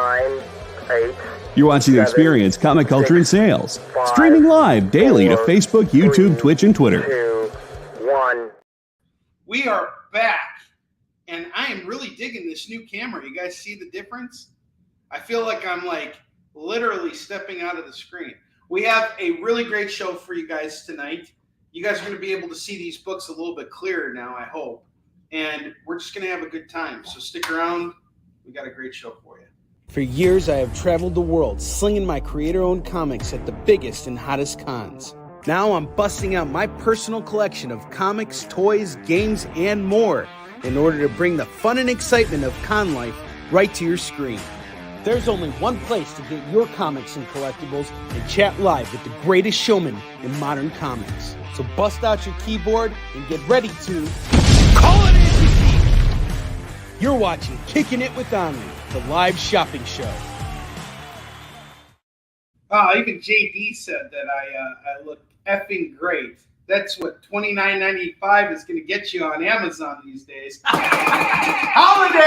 9, 8. You're watching The Experience, Comic Culture and Sales. Streaming live daily to Facebook, YouTube, Twitch, and Twitter. 2, 1. We are back, and I am really digging this new camera. You guys see the difference? I feel like I'm literally stepping out of the screen. We have a really great show for you guys tonight. You guys are going to be able to see these books a little bit clearer now, I hope. And we're just going to have a good time. So stick around. We got a great show for you. For years, I have traveled the world slinging my creator-owned comics at the biggest and hottest cons. Now I'm busting out my personal collection of comics, toys, games, and more in order to bring the fun and excitement of con life right to your screen. There's only one place to get your comics and collectibles and chat live with the greatest showman in modern comics. So bust out your keyboard and get ready to call it in. You're watching Kickin It With Onrie, the live shopping show. Even JD said that I look effing great. That's what $29.95 is going to get you on Amazon these days. Holidays!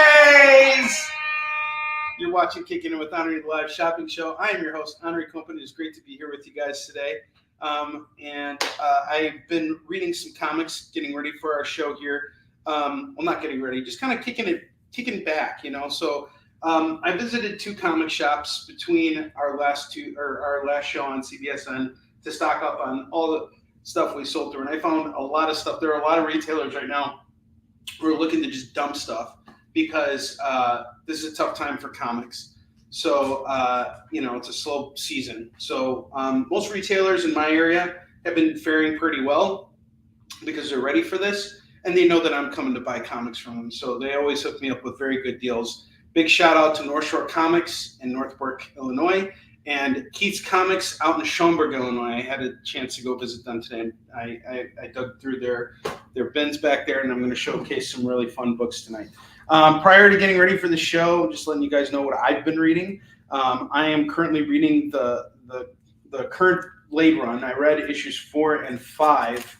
You're watching Kickin It With Onrie, the live shopping show. I am your host, Onrie Company. It's great to be here with you guys today. I've been reading some comics, getting ready for our show here. Well, not getting ready, just kind of kicking back, you know. So I visited 2 comic shops between our last show on CBSN to stock up on all the stuff we sold through. And I found a lot of stuff. There are a lot of retailers right now who are looking to just dump stuff because this is a tough time for comics. So, it's a slow season. So most retailers in my area have been faring pretty well because they're ready for this. And they know that I'm coming to buy comics from them. So they always hook me up with very good deals. Big shout out to North Shore Comics in Northbrook, Illinois, and Keith's Comics out in Schaumburg, Illinois. I had a chance to go visit them today. I dug through their bins back there, and I'm going to showcase some really fun books tonight. Prior to getting ready for the show, just letting you guys know what I've been reading. I am currently reading the current Blade Run. I read issues 4 and 5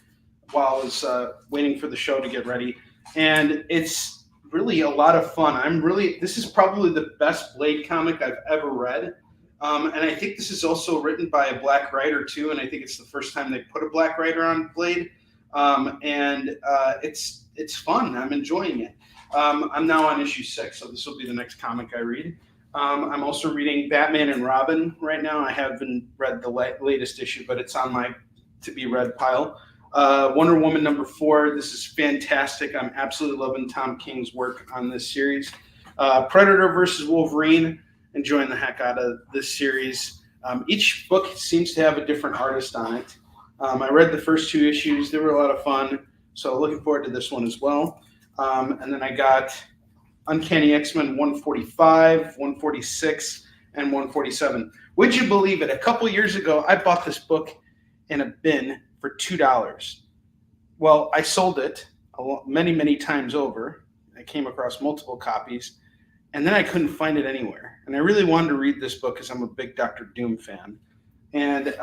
while I was waiting for the show to get ready, and it's really a lot of fun. This is probably the best Blade comic I've ever read. And I think this is also written by a black writer too. And I think it's the first time they put a black writer on Blade. It's fun. I'm enjoying it. I'm now on issue 6, so this will be the next comic I read. I'm also reading Batman and Robin right now. I haven't read the latest issue, but it's on my to be read pile. Wonder Woman number 4. This is fantastic. I'm absolutely loving Tom King's work on this series. Predator versus Wolverine. Enjoying the heck out of this series. Each book seems to have a different artist on it. I read the first 2 issues. They were a lot of fun. So looking forward to this one as well. And then I got Uncanny X-Men 145, 146, and 147. Would you believe it? A couple years ago, I bought this book in a bin for $2. Well, I sold it many, many times over. I came across multiple copies, and then I couldn't find it anywhere. And I really wanted to read this book because I'm a big Dr. Doom fan. And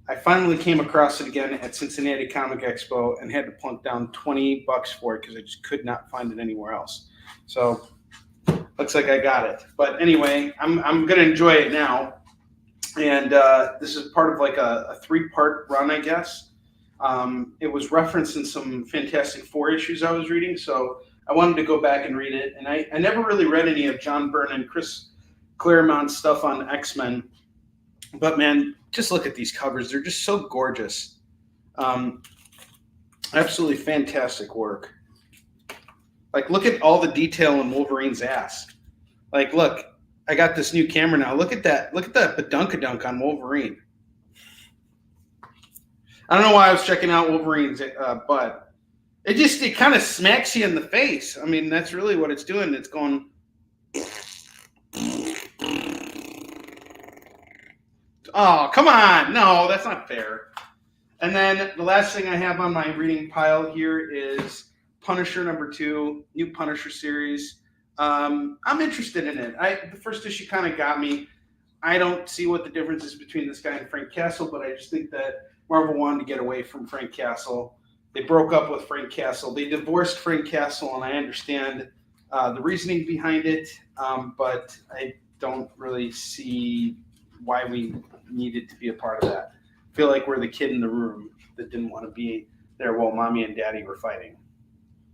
I finally came across it again at Cincinnati Comic Expo and had to plunk down $20 for it because I just could not find it anywhere else. So looks like I got it. But anyway, I'm going to enjoy it now. And this is part of like a 3-part run, I guess. It was referenced in some Fantastic Four issues I was reading, so I wanted to go back and read it. And I never really read any of John Byrne and Chris Claremont's stuff on X-Men. But, man, just look at these covers. They're just so gorgeous. Absolutely fantastic work. Like, look at all the detail in Wolverine's ass. Like, look. I got this new camera now. Look at that. Look at that badunkadunk on Wolverine. I don't know why I was checking out Wolverine's butt. It kind of smacks you in the face. I mean, that's really what it's doing. It's going. Oh, come on. No, that's not fair. And then the last thing I have on my reading pile here is Punisher number 2, new Punisher series. I'm interested in it. The first issue kind of got me. I don't see what the difference is between this guy and Frank Castle, but I just think that Marvel wanted to get away from Frank Castle. They broke up with Frank Castle. They divorced Frank Castle, and I understand the reasoning behind it. But don't really see why we needed to be a part of that. I feel like we're the kid in the room that didn't want to be there while mommy and daddy were fighting.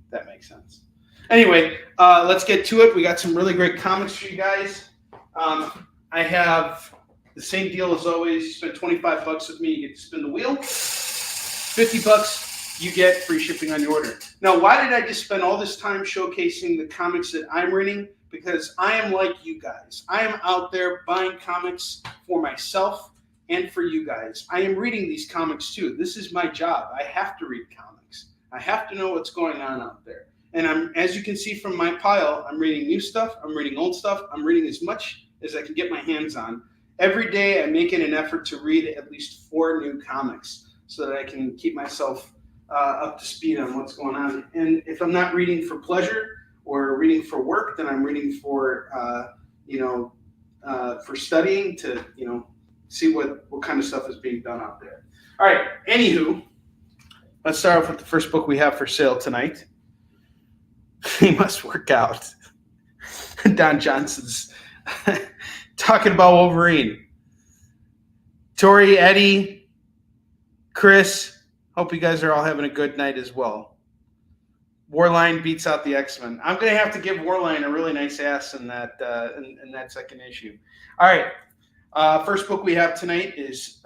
That makes sense. Anyway, let's get to it. We got some really great comics for you guys. I have the same deal as always. You spend $25 with me, you get to spin the wheel. $50, you get free shipping on your order. Now, why did I just spend all this time showcasing the comics that I'm reading? Because I am like you guys. I am out there buying comics for myself and for you guys. I am reading these comics too. This is my job. I have to read comics. I have to know what's going on out there. And as you can see from my pile, I'm reading new stuff. I'm reading old stuff. I'm reading as much as I can get my hands on. Every day I'm making an effort to read at least 4 new comics so that I can keep myself up to speed on what's going on. And if I'm not reading for pleasure or reading for work, then I'm reading for, for studying to, see what kind of stuff is being done out there. All right, anywho, let's start off with the first book we have for sale tonight. He must work out. Don Johnson's talking about Wolverine. Tori, Eddie, Chris, hope you guys are all having a good night as well. Warline beats out the X-Men. I'm going to have to give Warline a really nice ass in that second issue. All right. First book we have tonight is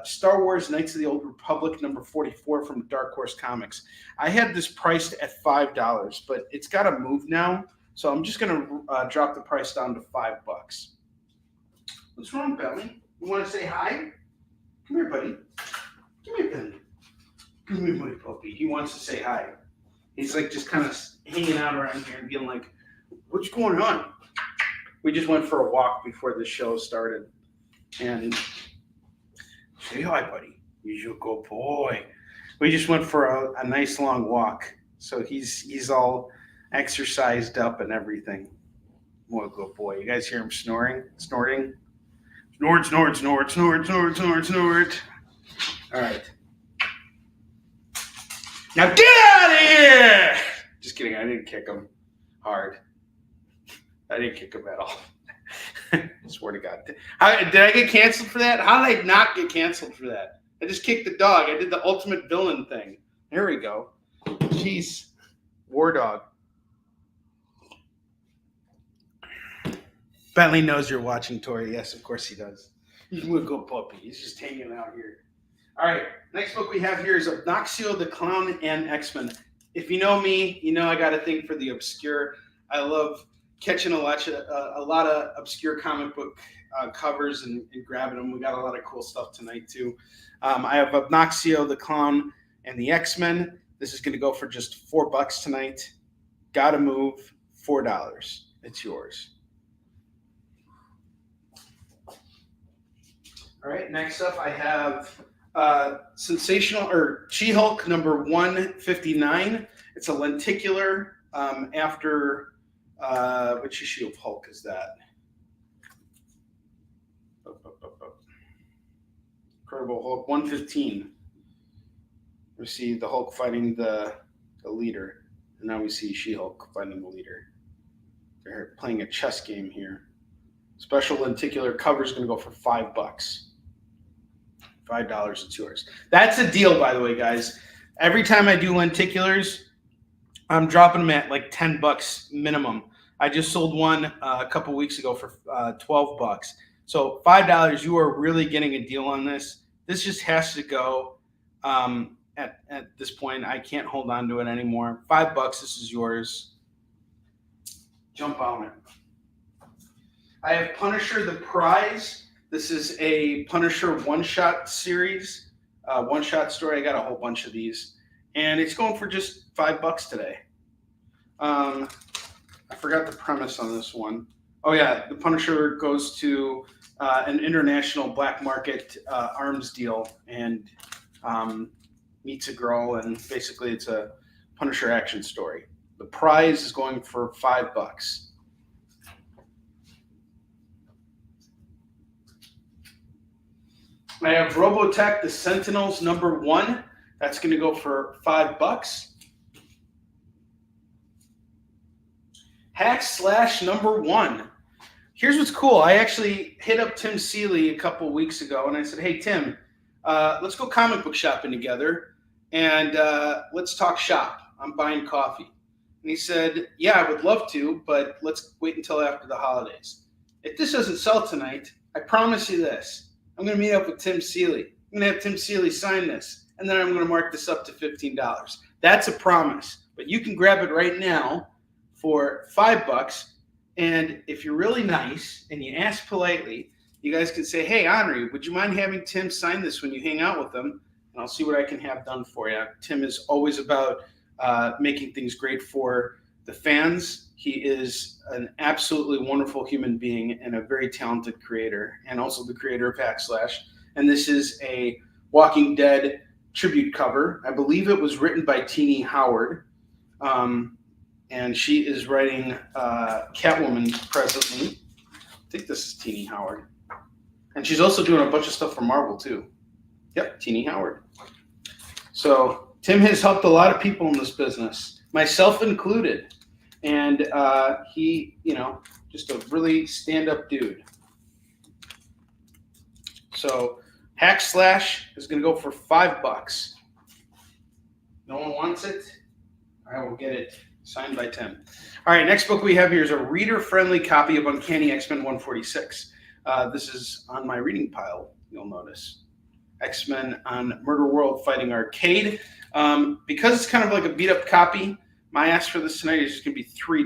Star Wars Knights of the Old Republic, number 44 from Dark Horse Comics. I had this priced at $5, but it's got to move now, so I'm just going to drop the price down to $5. What's wrong, Belly? You want to say hi? Come here, buddy. Come here, Belly. Come here, my puppy. He wants to say hi. He's like just kind of hanging out around here and being like, what's going on? We just went for a walk before the show started. And say hi, buddy. You're a good boy. We just went for a nice long walk. So he's all exercised up and everything. What a good boy. You guys hear him snoring? Snorting? Snort, snort, snort, snort, snort, snort, snort. All right. Now get out of here! Just kidding. I didn't kick him hard. I didn't kick him at all. I swear to God. Did I get canceled for that? How did I not get canceled for that? I just kicked the dog. I did the ultimate villain thing. There we go. Jeez. War dog. Bentley knows you're watching, Tori. Yes, of course he does. He's a good puppy. He's just hanging out here. All right. Next book we have here is Obnoxio the Clown and X-Men. If you know me, you know I got a thing for the obscure. I love catching a lot of obscure comic book covers and grabbing them. We got a lot of cool stuff tonight too. I have Obnoxio the Clown and the X-Men. This is going to go for just $4 tonight. Gotta move, $4. It's yours. All right, next up I have She-Hulk number 159. It's a lenticular after which issue of Hulk is that? Incredible Hulk 115. We see the Hulk fighting the leader, and now we see She-Hulk fighting the leader. They're playing a chess game here. Special lenticular cover is going to go for $5. $5, it's yours. That's a deal, by the way, guys. Every time I do lenticulars, I'm dropping them at like $10 minimum. I just sold one a couple weeks ago for $12. So $5, you are really getting a deal on this. This just has to go at this point. I can't hold on to it anymore. $5, this is yours. Jump on it. I have Punisher the Prize. This is a Punisher one-shot series, one-shot story. I got a whole bunch of these. And it's going for just $5 today. I forgot the premise on this one. Oh, yeah. The Punisher goes to an international black market arms deal and meets a girl. And basically, it's a Punisher action story. The prize is going for $5. I have Robotech, the Sentinels, number 1. That's going to go for $5. Hack Slash number 1. here's what's cool. I actually hit up Tim Seeley a couple of weeks ago, and I said, hey, Tim, let's go comic book shopping together, and let's talk shop. I'm buying coffee. And he said, yeah, I would love to, but let's wait until after the holidays. If this doesn't sell tonight, I promise you this. I'm going to meet up with Tim Seeley. I'm going to have Tim Seeley sign this, and then I'm going to mark this up to $15. That's a promise. But you can grab it right now for $5. And if you're really nice and you ask politely, you guys can say, hey, Onrie, would you mind having Tim sign this when you hang out with him? And I'll see what I can have done for you. Tim is always about making things great for the fans. He is an absolutely wonderful human being and a very talented creator, and also the creator of /. And this is a Walking Dead tribute cover. I believe it was written by Teenie Howard. And she is writing Catwoman presently. I think this is Teenie Howard. And she's also doing a bunch of stuff for Marvel, too. Yep, Teenie Howard. So Tim has helped a lot of people in this business, myself included. And he, just a really stand-up dude. So / is going to go for $5. No one wants it? I will get it signed by Tim. All right, next book we have here is a reader-friendly copy of Uncanny X-Men 146. This is on my reading pile, you'll notice. X-Men on Murder World Fighting Arcade. Because it's kind of like a beat-up copy, my ask for this tonight is just going to be $3.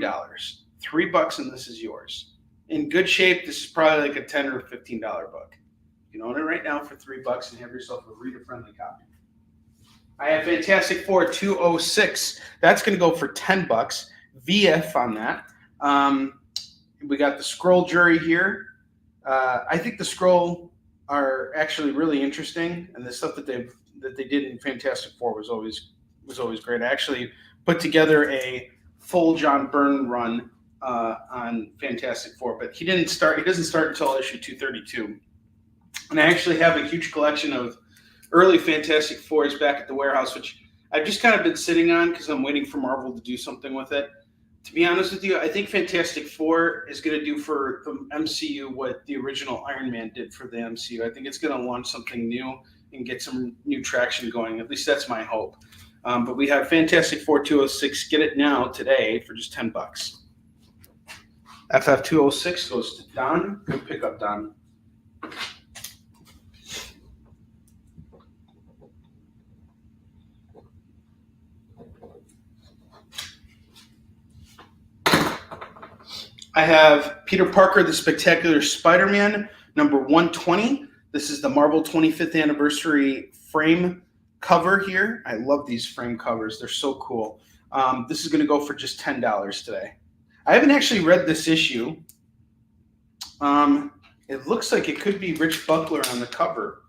$3 and this is yours. In good shape, this is probably like a $10 or $15 book. You can own it right now for $3 and have yourself a reader-friendly copy. I have Fantastic Four 206. That's going to go for $10. VF on that. We got the Scroll Jury here. I think the Scroll are actually really interesting, and the stuff that they did in Fantastic Four was always great. I actually put together a full John Byrne run on Fantastic Four, but he doesn't start until issue 232. And I actually have a huge collection of early Fantastic Fours back at the warehouse, which I've just kind of been sitting on because I'm waiting for Marvel to do something with it. To be honest with you, I think Fantastic Four is going to do for the MCU what the original Iron Man did for the MCU. I think it's going to launch something new and get some new traction going. At least that's my hope. But we have Fantastic Four 206. Get it now, today, for just $10. FF 206 goes to Don. Good pickup, Don. I have Peter Parker, The Spectacular Spider-Man, number 120. This is the Marvel 25th anniversary frame cover here. I love these frame covers. They're so cool. This is going to go for just $10 today. I haven't actually read this issue. It looks like it could be Rich Buckler on the cover.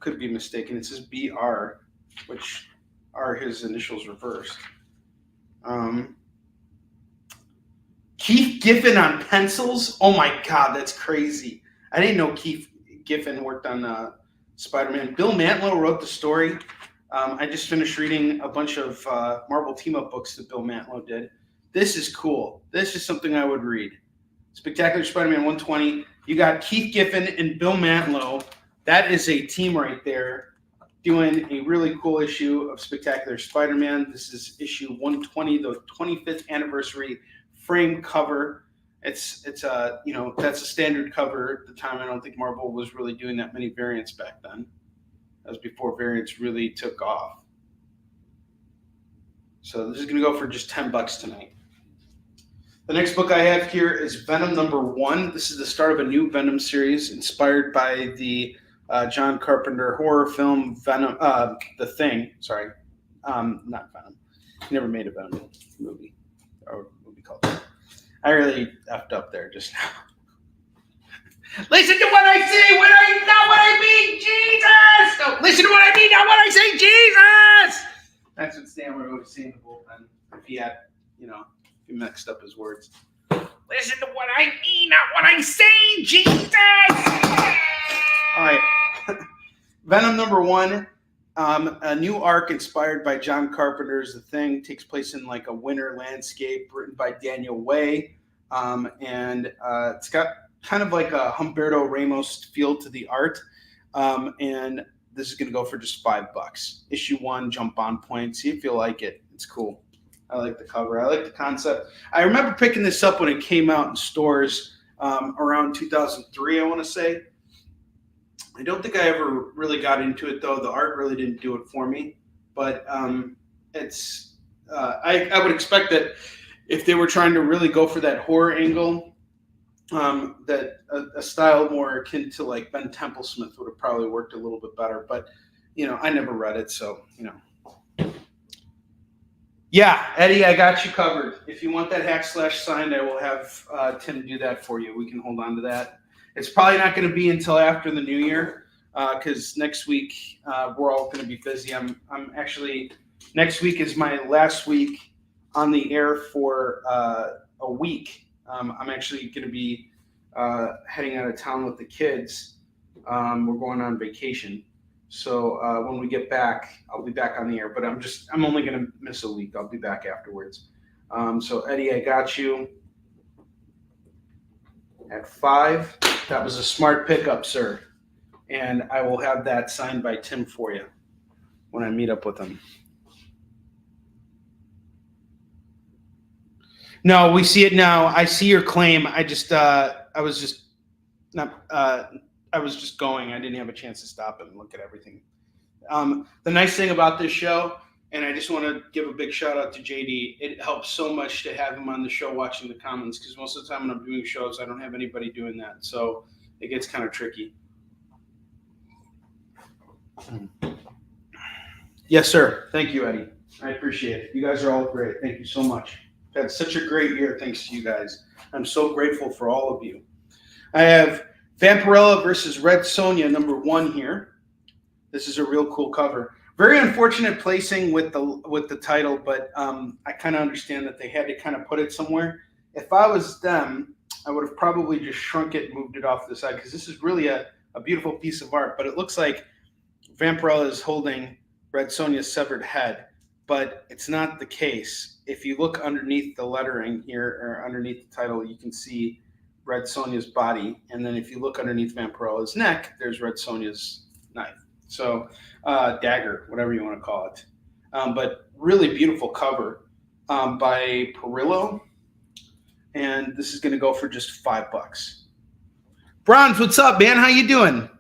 Could be mistaken. It says BR, which are his initials reversed. Keith Giffen on pencils. Oh my God, that's crazy. I didn't know Keith Giffen worked on Spider-Man. Bill Mantlo wrote the story. I just finished reading a bunch of Marvel team-up books that Bill Mantlo did. This is cool. This is something I would read. Spectacular Spider-Man 120. You got Keith Giffen and Bill Mantlo. That is a team right there doing a really cool issue of Spectacular Spider-Man. This is issue 120, the 25th anniversary frame cover. It's that's a standard cover at the time. I don't think Marvel was really doing that many variants back then. That was before variants really took off. So this is going to go for just $10 tonight. The next book I have here is Venom number 1. This is the start of a new Venom series inspired by the John Carpenter horror film Venom, The Thing. Sorry, not Venom. He never made a Venom movie or movie called that. I really effed up there just now. Listen to what I say, not what I mean, Jesus! No, listen to what I mean, not what I say, Jesus! That's what Stan would always say in the bullpen if he had, if he mixed up his words. Listen to what I mean, not what I say, Jesus! All right. Venom number 1, a new arc inspired by John Carpenter's The Thing, takes place in like a winter landscape written by Daniel Way. and it's got kind of like a Humberto Ramos feel to the art, and this is going to go for just $5. Issue 1, jump on point, see if you like it. It's cool. I like the cover. I like the concept. I remember picking this up when it came out in stores around 2003, I want to say. I don't think I ever really got into it, though. The art really didn't do it for me. But it's I would expect that if they were trying to really go for that horror angle, that a style more akin to like Ben Templesmith would have probably worked a little bit better. But, I never read it, so, Yeah, Eddie, I got you covered. If you want that hack slash signed, I will have Tim do that for you. We can hold on to that. It's probably not going to be until after the new year because next week we're all going to be busy. I'm actually, next week is my last week on the air for a week. I'm actually going to be heading out of town with the kids. We're going on vacation. So when we get back, I'll be back on the air, but I'm only going to miss a week. I'll be back afterwards. So Eddie, I got you at $5. That was a smart pickup, sir. And I will have that signed by Tim for you when I meet up with him. No, we see it now. I see your claim. I was just going. I didn't have a chance to stop and look at everything. The nice thing about this show, and I just want to give a big shout out to JD, it helps so much to have him on the show watching the comments because most of the time when I'm doing shows, I don't have anybody doing that. So it gets kind of tricky. Yes, sir. Thank you, Eddie. I appreciate it. You guys are all great. Thank you so much. I've had such a great year thanks to you guys. I'm so grateful for all of you. I have Vampirella versus Red Sonja #1 here. This is a real cool cover. Very unfortunate placing with the title, but I kind of understand that they had to kind of put it somewhere. If I was them, I would have probably just shrunk it and moved it off to the side because this is really a beautiful piece of art. But it looks like Vampirella is holding Red Sonja's severed head, but it's not the case. If you look underneath the lettering here or underneath the title, you can see Red Sonja's body, and then if you look underneath Vampirella's neck, there's Red Sonja's knife. So dagger, whatever you want to call it. But really beautiful cover by Perillo, and this is going to go for just $5. Bronze, what's up, man? How you doing?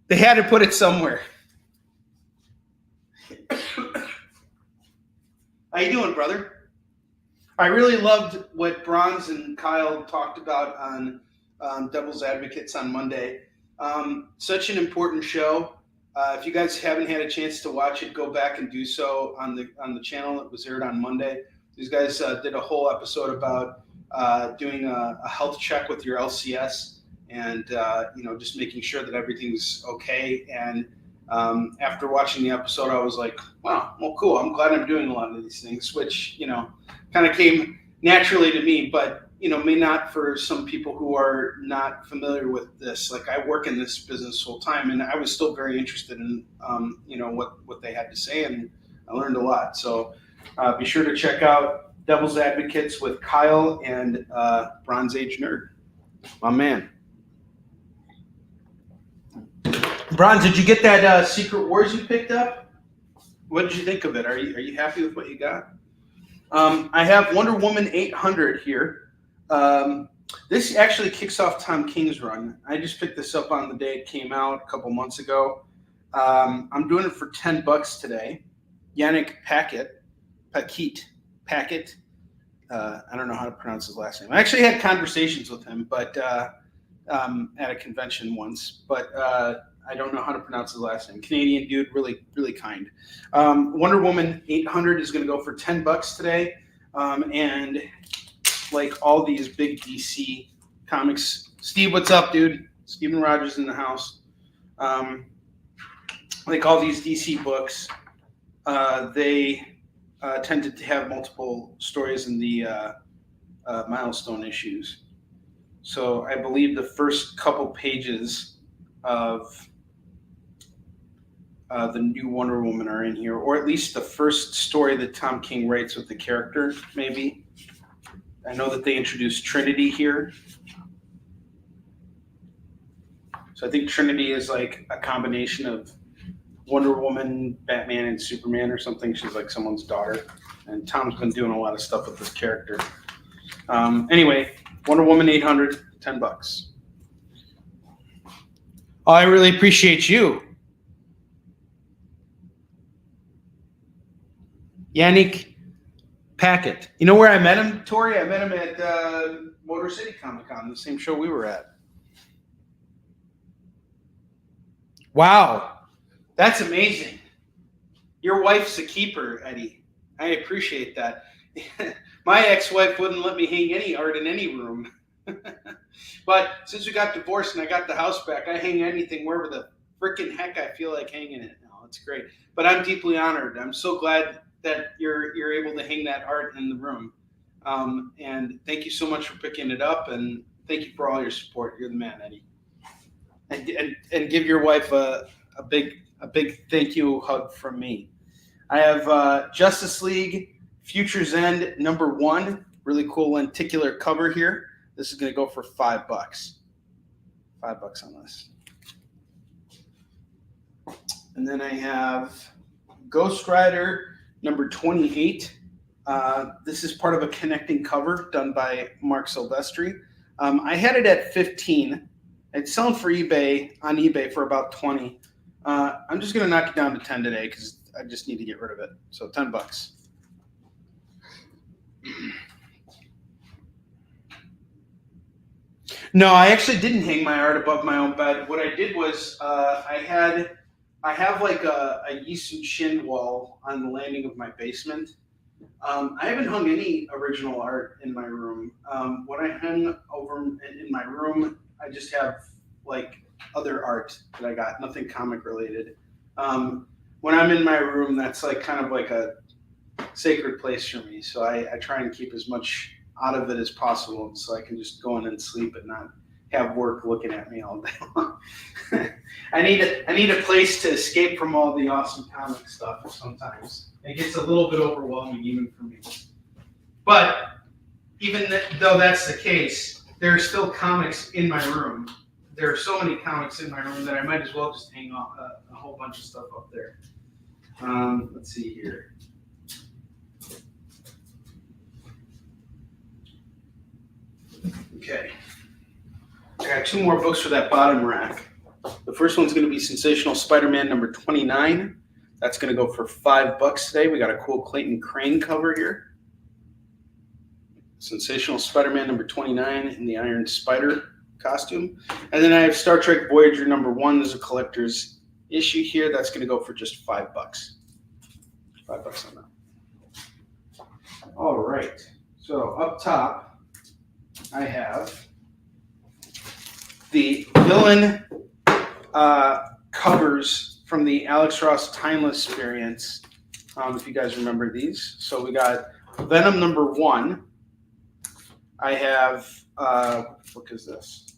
They had to put it somewhere. How you doing, brother? I really loved what Bronze and Kyle talked about on Devil's Advocates on Monday. Such an important show. If you guys haven't had a chance to watch it, go back and do so on the channel. It was aired on Monday. These guys did a whole episode about doing a health check with your LCS and just making sure that everything's okay. And after watching the episode, I was like, wow, well, cool. I'm glad I'm doing a lot of these things, which, kind of came naturally to me, but, may not for some people who are not familiar with this. Like I work in this business full time and I was still very interested in, what they had to say, and I learned a lot. So be sure to check out Devil's Advocates with Kyle and Bronze Age Nerd, my man. Bronze, did you get that Secret Wars you picked up? What did you think of it? Are you happy with what you got? I have Wonder Woman 800 here. This actually kicks off Tom King's run. I just picked this up on the day it came out a couple months ago. I'm doing it for $10 today. Yannick Paquet. I don't know how to pronounce his last name. I actually had conversations with him, but at a convention once. But I don't know how to pronounce his last name. Canadian dude, really, really kind. Wonder Woman 800 is going to go for $10 today. And like all these big DC comics, Steve, what's up, dude? Steven Rogers in the house. Like all these DC books, they tended to have multiple stories in the milestone issues. So I believe the first couple pages of the new Wonder Woman are in here, or at least the first story that Tom King writes with the character, maybe. I know that they introduced Trinity here. So I think Trinity is like a combination of Wonder Woman, Batman, and Superman or something. She's like someone's daughter. And Tom's been doing a lot of stuff with this character. Anyway, Wonder Woman 800, $10. Oh, I really appreciate you. Yannick Packett. You know where I met him, Tori? I met him at Motor City Comic Con, the same show we were at. Wow. That's amazing. Your wife's a keeper, Eddie. I appreciate that. My ex-wife wouldn't let me hang any art in any room. But since we got divorced and I got the house back, I hang anything wherever the freaking heck I feel like hanging it now. It's great. But I'm deeply honored. I'm so glad that you're able to hang that art in the room. And thank you so much for picking it up, and thank you for all your support. You're the man, Eddie. And give your wife a big thank you hug from me. I have Justice League Future's End #1, really cool lenticular cover here. This is going to go for $5. $5 on this. And then I have Ghost Rider #28. This is part of a connecting cover done by Mark Silvestri. I had it at 15. It's selling for on eBay for about 20. I'm just going to knock it down to 10 today because I just need to get rid of it. So $10. No, I actually didn't hang my art above my own bed. What I did was I have like a Yisun Shin wall on the landing of my basement. I haven't hung any original art in my room. What I hung over in my room, I just have like other art that I got, nothing comic related. When I'm in my room, that's like kind of like a sacred place for me. So I try and keep as much out of it as possible so I can just go in and sleep and not have work looking at me all day long. I need a place to escape from all the awesome comic stuff sometimes. It gets a little bit overwhelming even for me. But even though that's the case, there are still comics in my room. There are so many comics in my room that I might as well just hang off a whole bunch of stuff up there. Let's see here. Okay. I got 2 more books for that bottom rack. The first one's going to be Sensational Spider-Man #29. That's going to go for $5 today. We got a cool Clayton Crane cover here. Sensational Spider-Man #29 in the Iron Spider costume. And then I have Star Trek Voyager #1. There's a collector's issue here. That's going to go for just $5. $5 on that. All right. So up top, I have the villain covers from the Alex Ross Timeless variants, if you guys remember these. So we got Venom #1. I have, what book is this?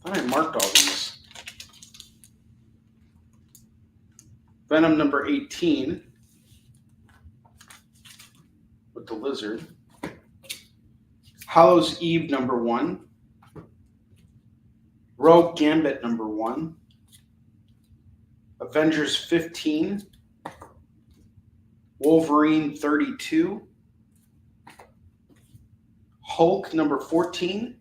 I thought I marked all these. Venom #18 with the lizard. Hallows Eve #1. Rogue Gambit #1. Avengers 15. Wolverine 32. Hulk #14.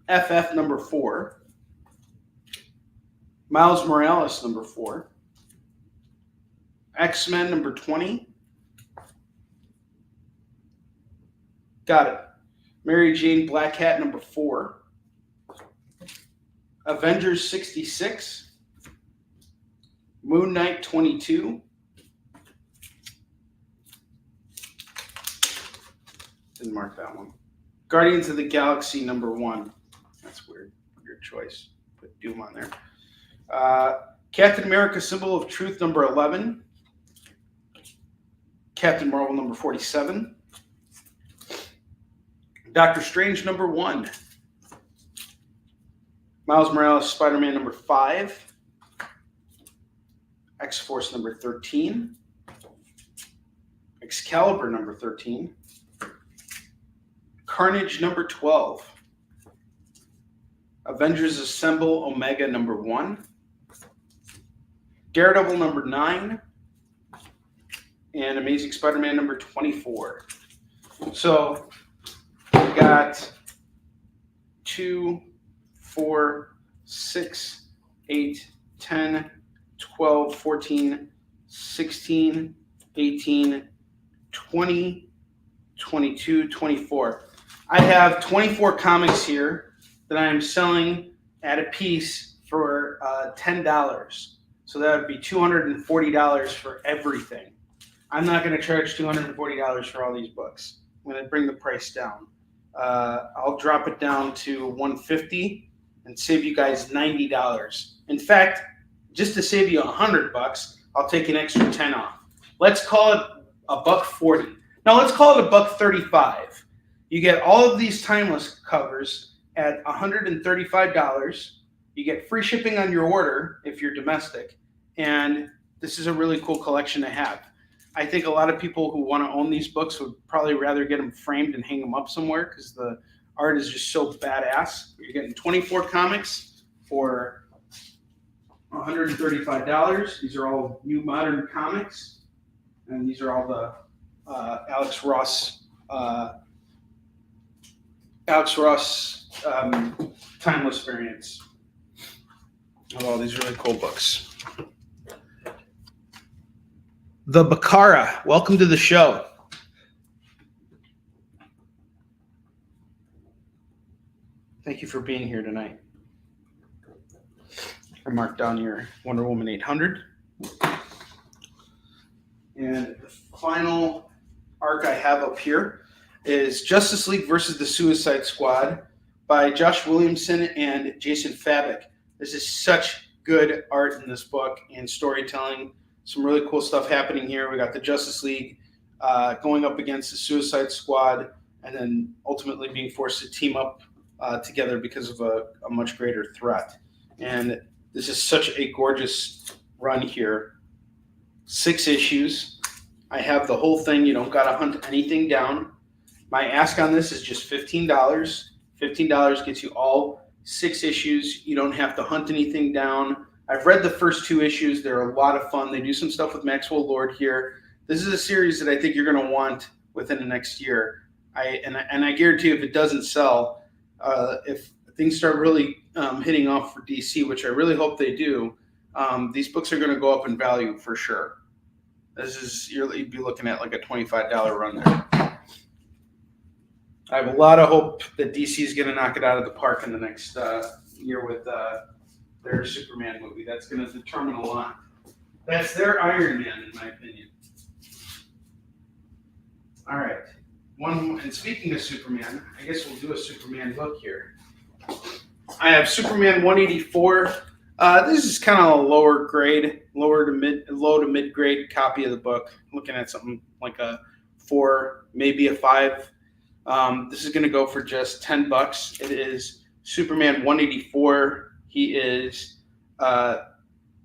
FF #4. Miles Morales #4. X-Men #20. Got it. Mary Jane Black Hat #4. Avengers 66. Moon Knight 22. Didn't mark that one. Guardians of the Galaxy #1. That's weird. Weird choice. Put Doom on there. Captain America Symbol of Truth #11. Captain Marvel #47. Doctor Strange #1. Miles Morales Spider-Man #5. X-Force #13. Excalibur number 13, Carnage number 12, Avengers Assemble Omega number 1, Daredevil number 9, and Amazing Spider-Man number 24. So we got 2, 4, 6, 8, 10, 12, 14, 16, 18, 20, 22, 24. I have 24 comics here that I am selling at a piece for $10. So that would be $240 for everything. I'm not going to charge $240 for all these books. I'm going to bring the price down. I'll drop it down to $150 and save you guys $90. In fact, just to save you $100, I'll take an extra 10 off. Let's call it $140. Now let's call it $135. You get all of these timeless covers at $135. You get free shipping on your order if you're domestic, and this is a really cool collection to have. I think a lot of people who want to own these books would probably rather get them framed and hang them up somewhere because the art is just so badass. You're getting 24 comics for $135. These are all new modern comics, and these are all the Alex Ross timeless variants of all these really cool books. The Bakara, welcome to the show. Thank you for being here tonight. I marked down your Wonder Woman 800. And the final arc I have up here is Justice League versus the Suicide Squad by Josh Williamson and Jason Fabok. This is such good art in this book and storytelling. Some really cool stuff happening here. We got the Justice League going up against the Suicide Squad and then ultimately being forced to team up together because of a much greater threat. And this is such a gorgeous run here. 6 issues. I have the whole thing. You don't got to hunt anything down. My ask on this is just $15. $15 gets you all 6 issues. You don't have to hunt anything down. I've read the first 2 issues. They're a lot of fun. They do some stuff with Maxwell Lord here. This is a series that I think you're going to want within the next year. I guarantee you if it doesn't sell, if things start really hitting off for DC, which I really hope they do, these books are going to go up in value for sure. You'd be looking at like a $25 run there. I have a lot of hope that DC is going to knock it out of the park in the next year with their Superman movie. That's going to determine a lot. That's their Iron Man, in my opinion. All right. And speaking of Superman, I guess we'll do a Superman book here. I have Superman 184. This is kind of a low to mid grade copy of the book. I'm looking at something like a 4, maybe a 5. This is going to go for just $10. It is Superman 184. He is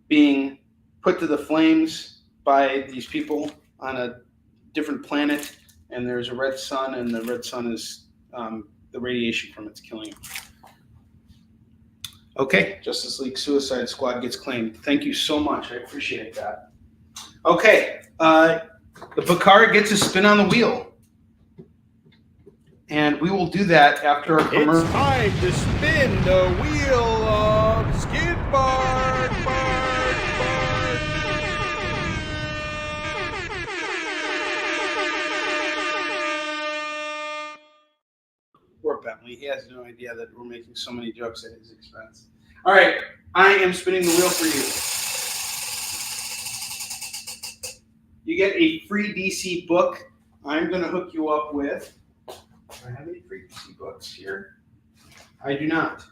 being put to the flames by these people on a different planet, and there's a red sun, and the red sun is the radiation from it's killing him. Okay, Justice League Suicide Squad gets claimed. Thank you so much. I appreciate that. Okay, the Bakara gets a spin on the wheel. And we will do that after our commercial. It's time to spin the wheel of Skid Bark, Bark, Bark. Poor Bentley. He has no idea that we're making so many jokes at his expense. All right, I am spinning the wheel for you. You get a free DC book. I'm going to hook you up with... Do I have any free DC books here? I do not.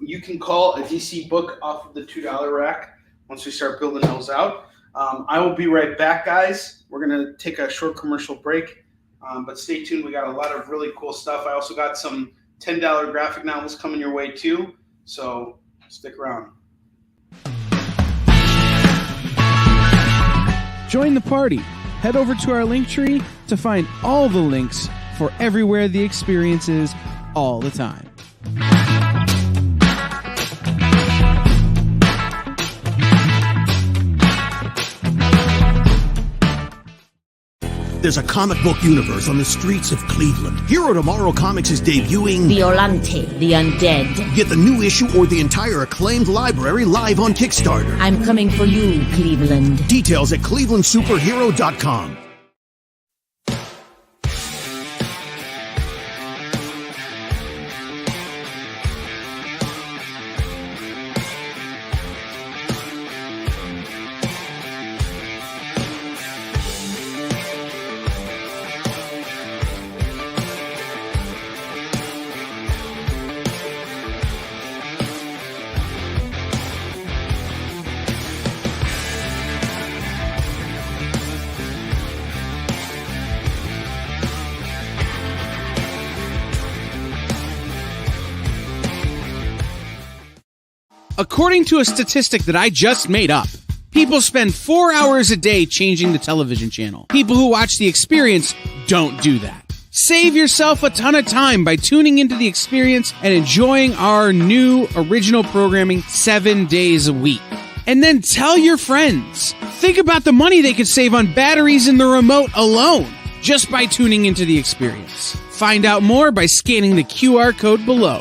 You can call a DC book off of the $2 rack once we start building those out. I will be right back, guys. We're going to take a short commercial break, but stay tuned. We got a lot of really cool stuff. I also got some $10 graphic novels coming your way, too, so stick around. Join the party. Head over to our link tree to find all the links for everywhere the experience is all the time. There's a comic book universe on the streets of Cleveland. Hero Tomorrow Comics is debuting Violante, the Undead. Get the new issue or the entire acclaimed library live on Kickstarter. I'm coming for you, Cleveland. Details at clevelandsuperhero.com. According to a statistic that I just made up, people spend 4 hours a day changing the television channel. People who watch The Experience don't do that. Save yourself a ton of time by tuning into The Experience and enjoying our new original programming 7 days a week. And then tell your friends. Think about the money they could save on batteries in the remote alone just by tuning into The Experience. Find out more by scanning the QR code below.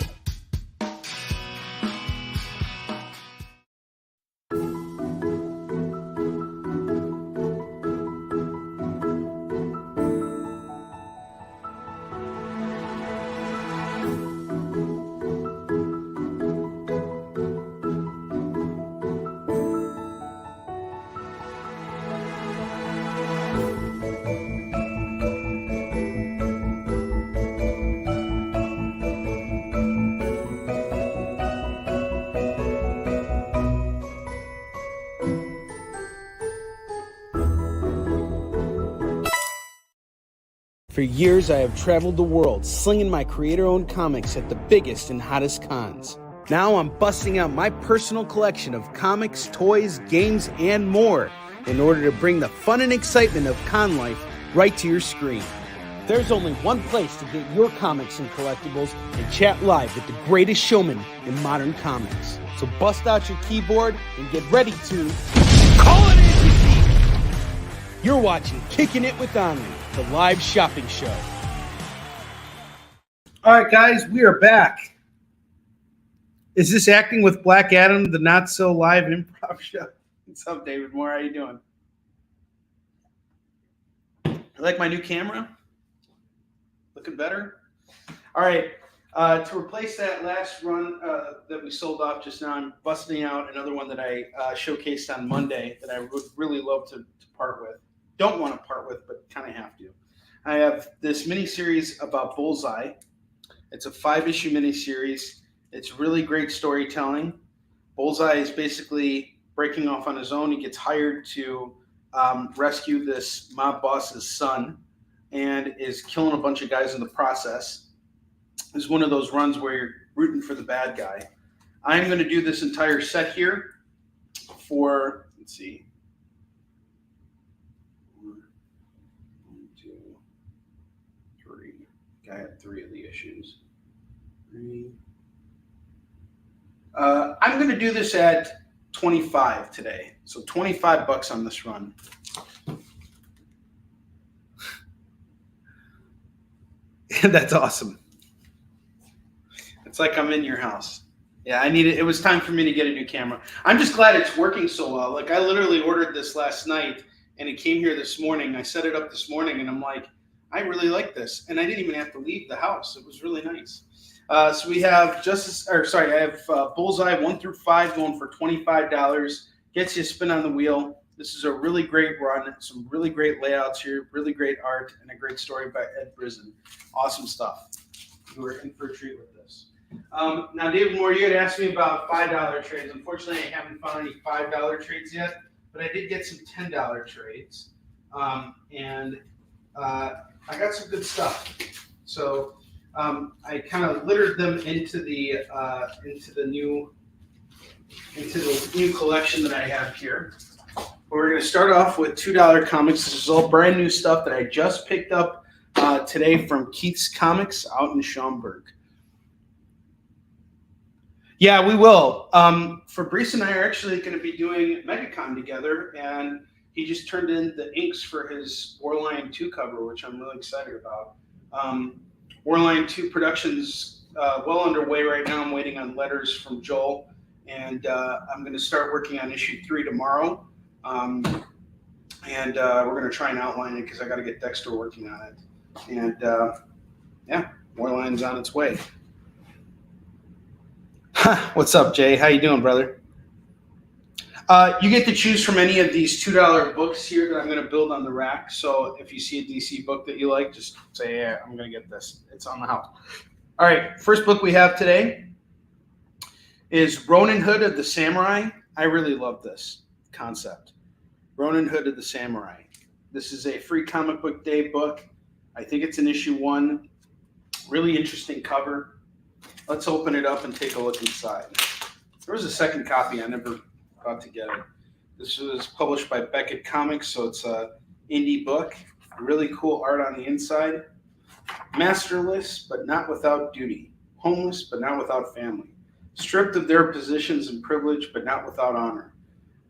For years, I have traveled the world slinging my creator-owned comics at the biggest and hottest cons. Now I'm busting out my personal collection of comics, toys, games, and more in order to bring the fun and excitement of con life right to your screen. There's only one place to get your comics and collectibles and chat live with the greatest showman in modern comics. So bust out your keyboard and get ready to call it in! You're watching Kickin It With Onrie, the live shopping show. All right, guys, we are back. Is this Acting with Black Adam, the not so live improv show? What's up, David Moore? How you doing? You like my new camera? Looking better? All right. To replace that last run that we sold off just now, I'm busting out another one that I showcased on Monday that I would really love to part with. Don't want to part with, but kind of have to. I have this mini-series about Bullseye. It's a 5-issue mini-series. It's really great storytelling. Bullseye is basically breaking off on his own. He gets hired to rescue this mob boss's son and is killing a bunch of guys in the process. It's one of those runs where you're rooting for the bad guy. I'm going to do this entire set here for, let's see, 1, 2, 3. I had 3 of the issues. 3. I'm going to do this at 25 today. So $25 on this run. That's awesome. It's like I'm in your house. Yeah, I needed. It was time for me to get a new camera. I'm just glad it's working so well. Like I literally ordered this last night, and it came here this morning. I set it up this morning, and I'm like, I really like this, and I didn't even have to leave the house. It was really nice. So we have I have Bullseye 1 through 5 going for $25. Gets you a spin on the wheel. This is a really great run. Some really great layouts here, really great art, and a great story by Ed Brisson. Awesome stuff. You were in for a treat with this. Now, David Moore, you had asked me about $5 trades. Unfortunately, I haven't found any $5 trades yet, but I did get some $10 trades, and I got some good stuff. So I kind of littered them into the new collection that I have here. We're going to start off with $2 comics. This is all brand new stuff that I just picked up today from Keith's Comics out in Schaumburg. Yeah, we will. Fabrice and I are actually going to be doing MegaCon together, and he just turned in the inks for his Warline 2 cover, which I'm really excited about. Warline 2 production's well underway right now. I'm waiting on letters from Joel, and I'm going to start working on issue 3 tomorrow. We're going to try and outline it because I got to get Dexter working on it. And yeah, Warline's on its way. What's up, Jay? How you doing, brother? You get to choose from any of these $2 books here that I'm going to build on the rack. So if you see a DC book that you like, just say, yeah, I'm going to get this. It's on the house. All right, first book we have today is Ronin Hood of the Samurai. I really love this concept. Ronin Hood of the Samurai. This is a free comic book day book. I think it's in issue 1. Really interesting cover. Let's open it up and take a look inside. There was a second copy. I never got to get it. This was published by Beckett Comics, so it's an indie book. Really cool art on the inside. Masterless, but not without duty. Homeless, but not without family. Stripped of their positions and privilege, but not without honor.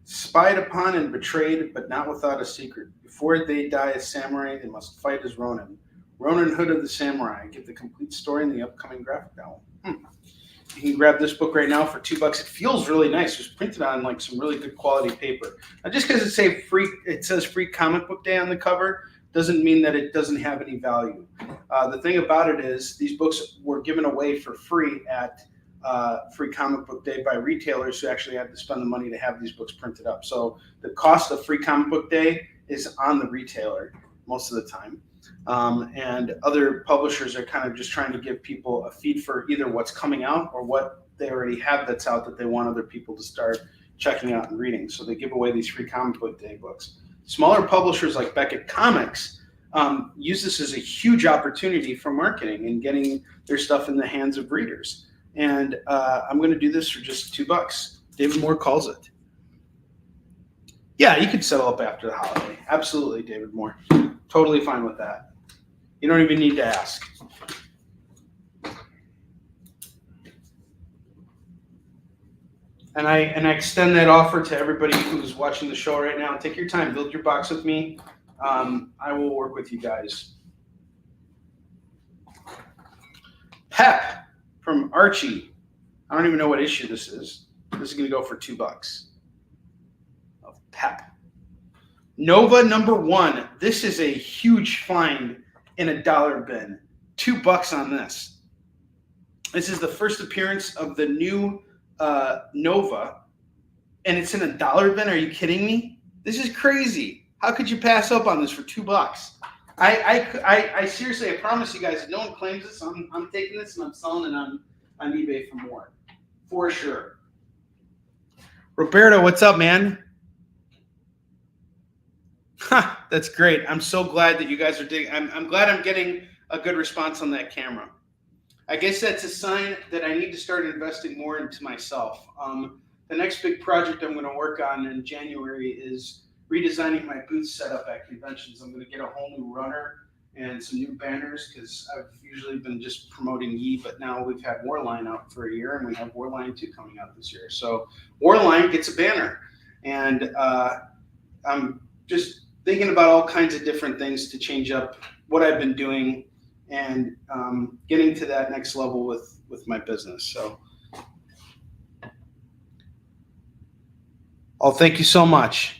Spied upon and betrayed, but not without a secret. Before they die as samurai, they must fight as Ronin. Ronin Hood of the Samurai. Get the complete story in the upcoming graphic novel. You can grab this book right now for $2. It feels really nice. It was printed on like some really good quality paper. Now, just because it says free comic book day on the cover doesn't mean that it doesn't have any value. The thing about it is these books were given away for free at Free Comic Book Day by retailers who actually had to spend the money to have these books printed up. So the cost of Free Comic Book Day is on the retailer most of the time. And other publishers are kind of just trying to give people a feed for either what's coming out or what they already have that's out that they want other people to start checking out and reading. So they give away these Free Comic Book Day books. Smaller publishers like Beckett Comics use this as a huge opportunity for marketing and getting their stuff in the hands of readers. And I'm going to do this for just $2. David Moore calls it. Yeah, you could settle up after the holiday. Absolutely, David Moore. Totally fine with that. You don't even need to ask. And I extend that offer to everybody who's watching the show right now. Take your time. Build your box with me. I will work with you guys. Pep from Archie. I don't even know what issue this is. This is going to go for $2. Of Pep. Nova #1. This is a huge find in a dollar bin. $2 on this. This is the first appearance of the new Nova, and it's in a dollar bin. Are you kidding me? This is crazy. How could you pass up on this for $2? I seriously, I promise you guys, if no one claims this, I'm taking this and I'm selling it on eBay for more, for sure. Roberto, what's up, man? That's great. I'm so glad that you guys are digging. I'm glad I'm getting a good response on that camera. I guess that's a sign that I need to start investing more into myself. The next big project I'm going to work on in January is redesigning my booth setup at conventions. I'm going to get a whole new runner and some new banners because I've usually been just promoting Yi, but now we've had Warline out for a year and we have Warline 2 coming out this year. So Warline gets a banner, and I'm just thinking about all kinds of different things to change up what I've been doing and getting to that next level with my business. So, thank you so much.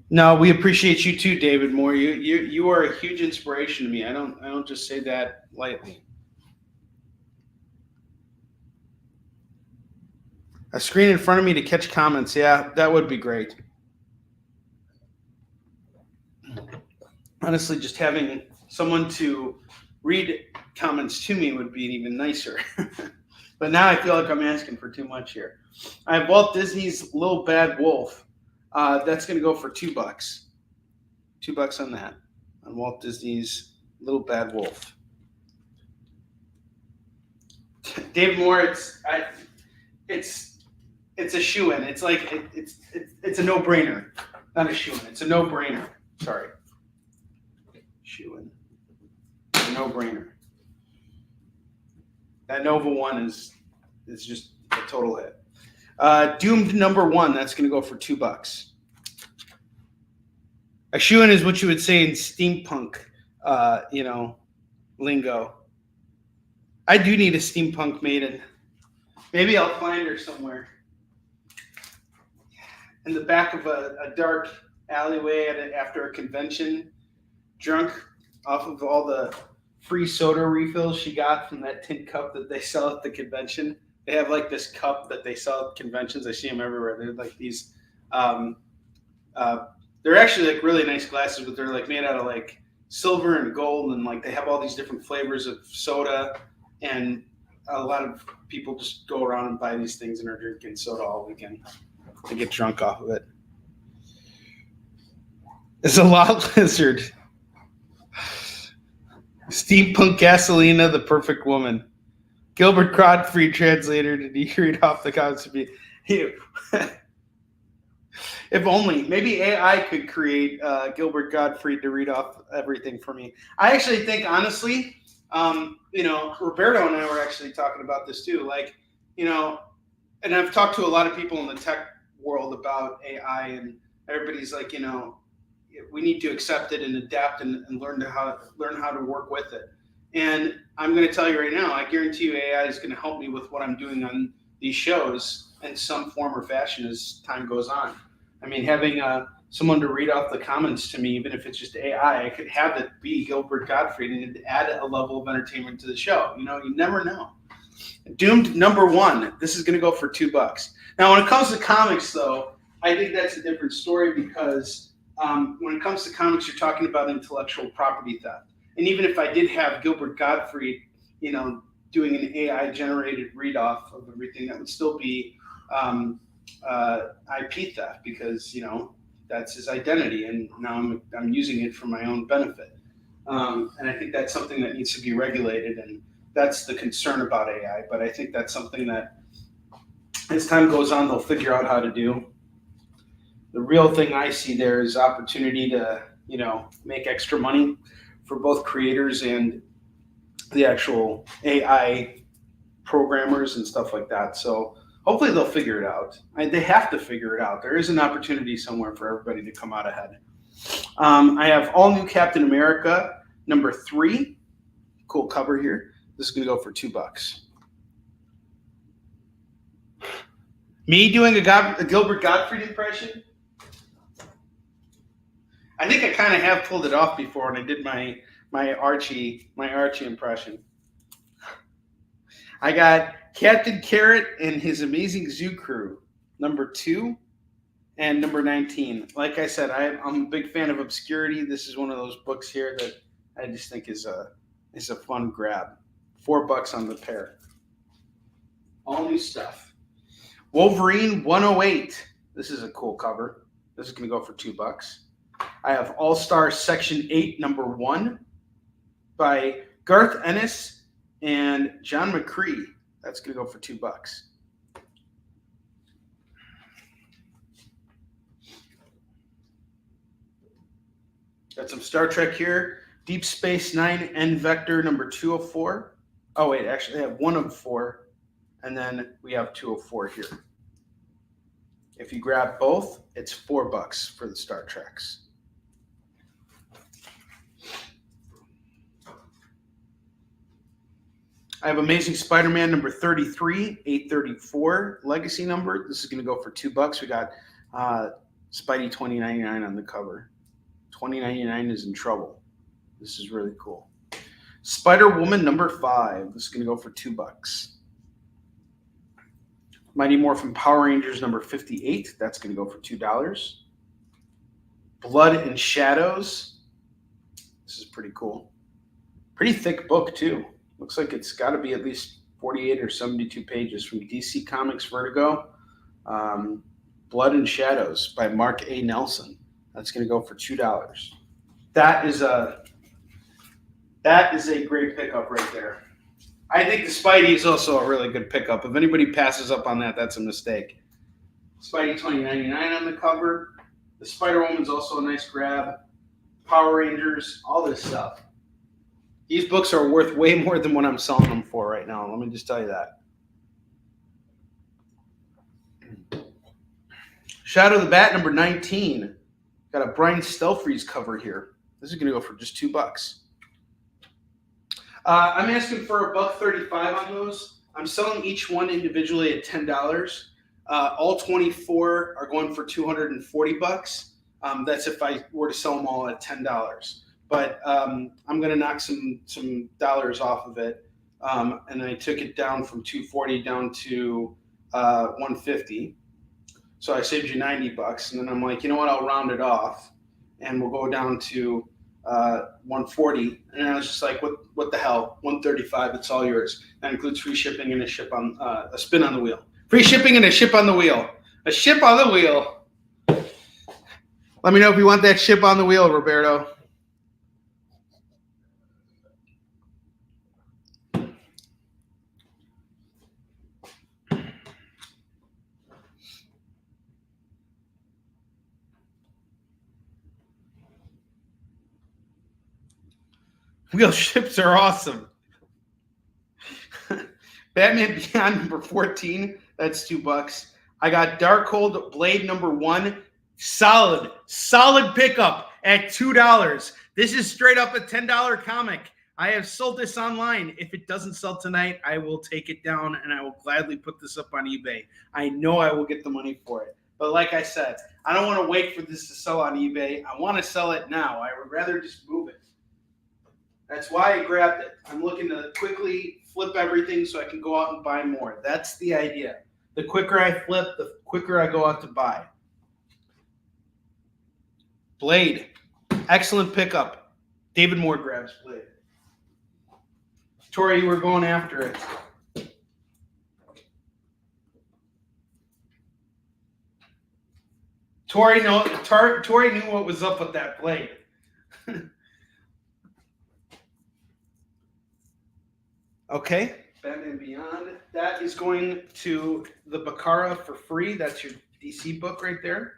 No, we appreciate you too, David Moore. You are a huge inspiration to me. I don't just say that lightly. A screen in front of me to catch comments. Yeah, that would be great. Honestly, just having someone to read comments to me would be even nicer. But now I feel like I'm asking for too much here. I have Walt Disney's Little Bad Wolf. That's going to go for $2. $2 on that, on Walt Disney's Little Bad Wolf. David Moore, it's it's a shoe-in. It's like it's a no-brainer. Not a shoe-in. It's a no-brainer. Sorry. Shoe-in. It's a no-brainer. That Nova 1 is just a total hit. Doomed number 1. That's going to go for $2. A shoe-in is what you would say in steampunk, lingo. I do need a steampunk maiden. Maybe I'll find her somewhere in the back of a dark alleyway after a convention, drunk off of all the free soda refills she got from that tin cup that they sell at the convention. They have like this cup that they sell at conventions. I see them everywhere. They're like these. They're actually like really nice glasses, but they're like made out of like silver and gold, and like they have all these different flavors of soda. And a lot of people just go around and buy these things and are drinking soda all weekend. They get drunk off of it. It's a lot lizard. Steampunk Gasolina, the perfect woman. Gilbert Gottfried translator. Did he read off the concept? If only. Maybe AI could create Gilbert Gottfried to read off everything for me. I actually think, honestly, Roberto and I were actually talking about this too. Like, and I've talked to a lot of people in the tech world about AI, and everybody's like, we need to accept it and adapt and learn how to work with it. And I'm going to tell you right now, I guarantee you AI is going to help me with what I'm doing on these shows in some form or fashion as time goes on. I mean, having someone to read off the comments to me, even if it's just AI, I could have it be Gilbert Gottfried and add a level of entertainment to the show. You never know. Doomed number 1. This is going to go for $2. Now, when it comes to comics, though, I think that's a different story because when it comes to comics, you're talking about intellectual property theft. And even if I did have Gilbert Gottfried, doing an AI-generated read-off of everything, that would still be IP theft because, that's his identity, and now I'm using it for my own benefit. And I think that's something that needs to be regulated, and that's the concern about AI. But I think that's something that, as time goes on, they'll figure out how to do. The real thing I see there is opportunity to, make extra money for both creators and the actual AI programmers and stuff like that. So hopefully they'll figure it out. They have to figure it out. There is an opportunity somewhere for everybody to come out ahead. I have all new Captain America number 3. Cool cover here. This is going to go for $2. Me doing a Gilbert Gottfried impression? I think I kind of have pulled it off before when I did my Archie impression. I got Captain Carrot and his amazing zoo crew, number 2 and number 19. Like I said, I'm a big fan of obscurity. This is one of those books here that I just think is a fun grab. $4 on the pair. All new stuff. Wolverine 108. This is a cool cover. This is going to go for $2. I have All-Star Section 8, number 1 by Garth Ennis and John McCree. That's going to go for $2. Got some Star Trek here. Deep Space Nine N Vector number 204. Oh, wait, actually, I have 104, and then we have 204 here. If you grab both, it's $4 for the Star Treks. I have Amazing Spider-Man number 33, 834 legacy number. This is going to go for $2. We got Spidey 2099 on the cover. 2099 is in trouble. This is really cool. Spider-Woman number 5. This is going to go for $2. Mighty Morphin Power Rangers number 58. That's going to go for $2. Blood and Shadows. This is pretty cool. Pretty thick book, too. Looks like it's got to be at least 48 or 72 pages from DC Comics Vertigo. Blood and Shadows by Mark A. Nelson. That's going to go for $2. That is a great pickup right there. I think the Spidey is also a really good pickup. If anybody passes up on that, that's a mistake. Spidey 2099 on the cover. The Spider-Woman's also a nice grab. Power Rangers, all this stuff. These books are worth way more than what I'm selling them for right now. Let me just tell you that. Shadow the Bat number 19. Got a Brian Stelfreeze cover here. This is going to go for just $2. I'm asking for $1.35 on those. I'm selling each one individually at $10. All 24 are going for $240. That's if I were to sell them all at $10. But I'm going to knock some dollars off of it, and I took it down from $240 down to $150. So I saved you $90, and then I'm like, you know what? I'll round it off, and we'll go down to $140. And I was just like, what the hell? $135. It's all yours. That includes free shipping and a spin on the wheel. Free shipping and a ship on the wheel. A ship on the wheel. Let me know if you want that ship on the wheel, Roberto. Wheel ships are awesome. Batman Beyond number 14. That's $2. I got Darkhold Blade number 1. Solid pickup at $2. This is straight up a $10 comic. I have sold this online. If it doesn't sell tonight, I will take it down and I will gladly put this up on eBay. I know I will get the money for it. But like I said, I don't want to wait for this to sell on eBay. I want to sell it now. I would rather just move it. That's why I grabbed it. I'm looking to quickly flip everything so I can go out and buy more. That's the idea. The quicker I flip, the quicker I go out to buy. Blade. Excellent pickup. David Moore grabs Blade. Tori, you were going after it. Tori knew what was up with that Blade. Okay, Batman Beyond. That is going to the Bakara for free. That's your DC book right there.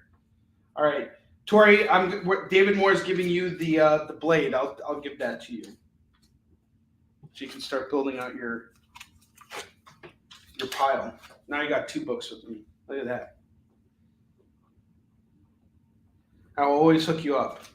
All right, Tori. David Moore is giving you the Blade. I'll give that to you, so you can start building out your pile. Now you got 2 books with me. Look at that. I will always hook you up.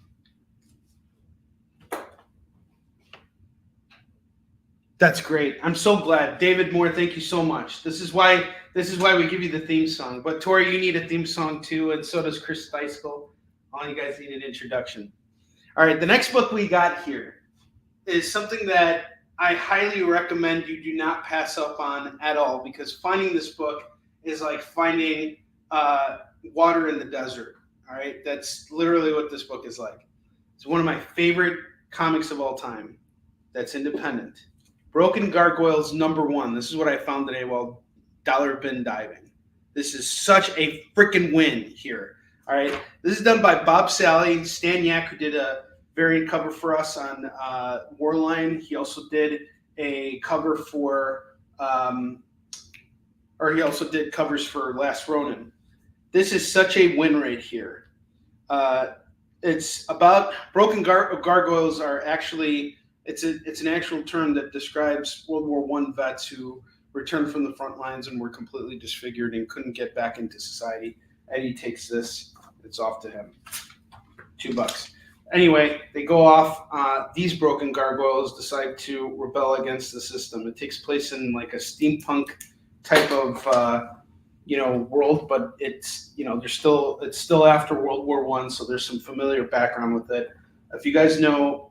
That's great. I'm so glad. David Moore, thank you so much. This is why we give you the theme song. But Tori, you need a theme song too, and so does Chris Steiskell. All you guys need an introduction. All right, the next book we got here is something that I highly recommend you do not pass up on at all, because finding this book is like finding water in the desert. All right, that's literally what this book is like. It's one of my favorite comics of all time. That's independent. Broken Gargoyles number 1. This is what I found today while dollar bin diving. This is such a freaking win here. All right. This is done by Bob Sally, Stan Yak, who did a variant cover for us on Warline. He also did a cover for, he also did covers for Last Ronin. This is such a win right here. It's about Broken Gargoyles are actually. It's an actual term that describes World War I vets who returned from the front lines and were completely disfigured and couldn't get back into society. Eddie takes this. It's off to him. $2. Anyway, they go off. These broken gargoyles decide to rebel against the system. It takes place in like a steampunk type of world, but it's still after World War I, so there's some familiar background with it. If you guys know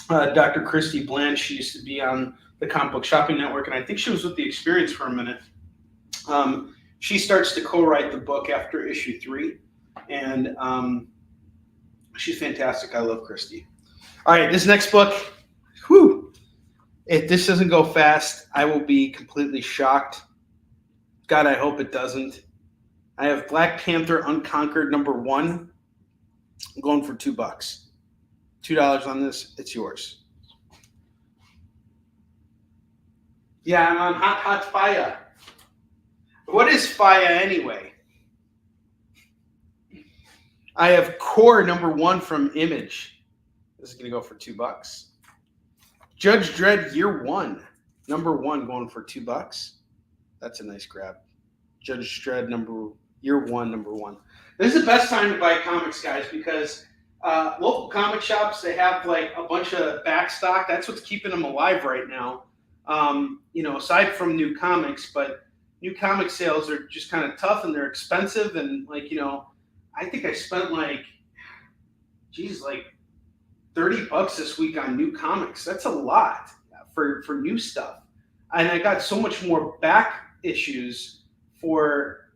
Dr. Christy Blanche, she used to be on the Comic Book Shopping Network, and I think she was with The Experience for a minute. She starts to co-write the book after issue 3, and she's fantastic. I love Christy. All right, this next book, if this doesn't go fast, I will be completely shocked. God, I hope it doesn't. I have Black Panther Unconquered number 1. I'm going for $2. $2 on this. It's yours. Yeah, I'm on hot fire. What is fire anyway? I have Core #1 from Image. This is going to go for $2. Judge Dredd Year 1, #1 going for $2. That's a nice grab. Judge Dredd Year 1, #1. This is the best time to buy comics, guys, because local comic shops, they have like a bunch of back stock. That's what's keeping them alive right now. Aside from new comics, but new comic sales are just kind of tough and they're expensive. And I think I spent like $30 this week on new comics. That's a lot for new stuff. And I got so much more back issues for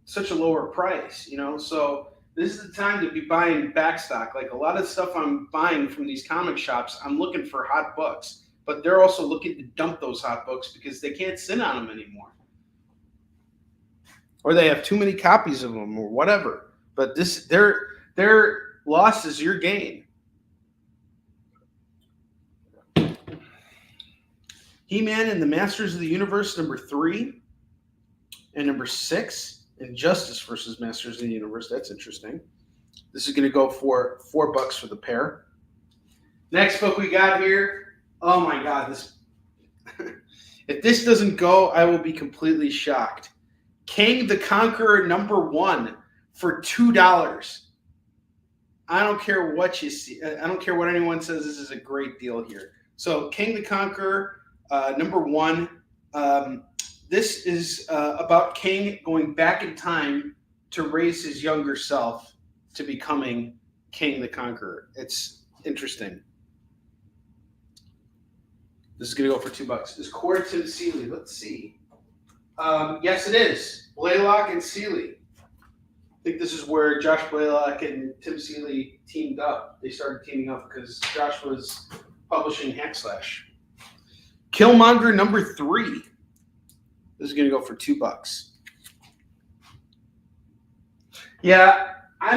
such a lower price, So this is the time to be buying back stock. Like a lot of stuff I'm buying from these comic shops, I'm looking for hot books, but they're also looking to dump those hot books because they can't sit on them anymore. Or they have too many copies of them or whatever. But their loss is your gain. He-Man and the Masters of the Universe #3 and #6. Injustice versus Masters of the Universe. That's interesting. This is going to go for $4 for the pair. Next book we got here. Oh my God. This if this doesn't go, I will be completely shocked. Kang the Conqueror #1 for $2. I don't care what you see. I don't care what anyone says. This is a great deal here. So Kang the Conqueror #1. This is about Kang going back in time to raise his younger self to becoming Kang the Conqueror. It's interesting. This is going to go for $2. Is Core Tim Seeley? Let's see. Yes, it is. Blaylock and Seeley. I think this is where Josh Blaylock and Tim Seeley teamed up. They started teaming up because Josh was publishing Hackslash. Killmonger #3. This is going to go for $2. Yeah, I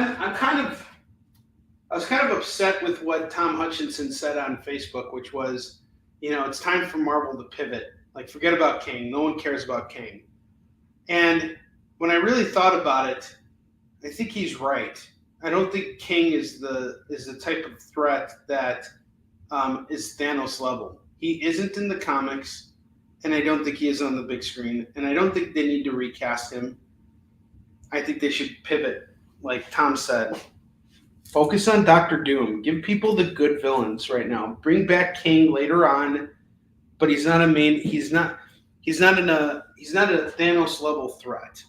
was kind of upset with what Tom Hutchinson said on Facebook, which was, it's time for Marvel to pivot. Like, forget about Kang. No one cares about Kang. And when I really thought about it, I think he's right. I don't think Kang is the type of threat that is Thanos level. He isn't in the comics, and I don't think he is on the big screen. And I don't think they need to recast him. I think they should pivot, like Tom said. Focus on Doctor Doom. Give people the good villains right now. Bring back Kang later on, but he's not a main. He's not a Thanos level threat.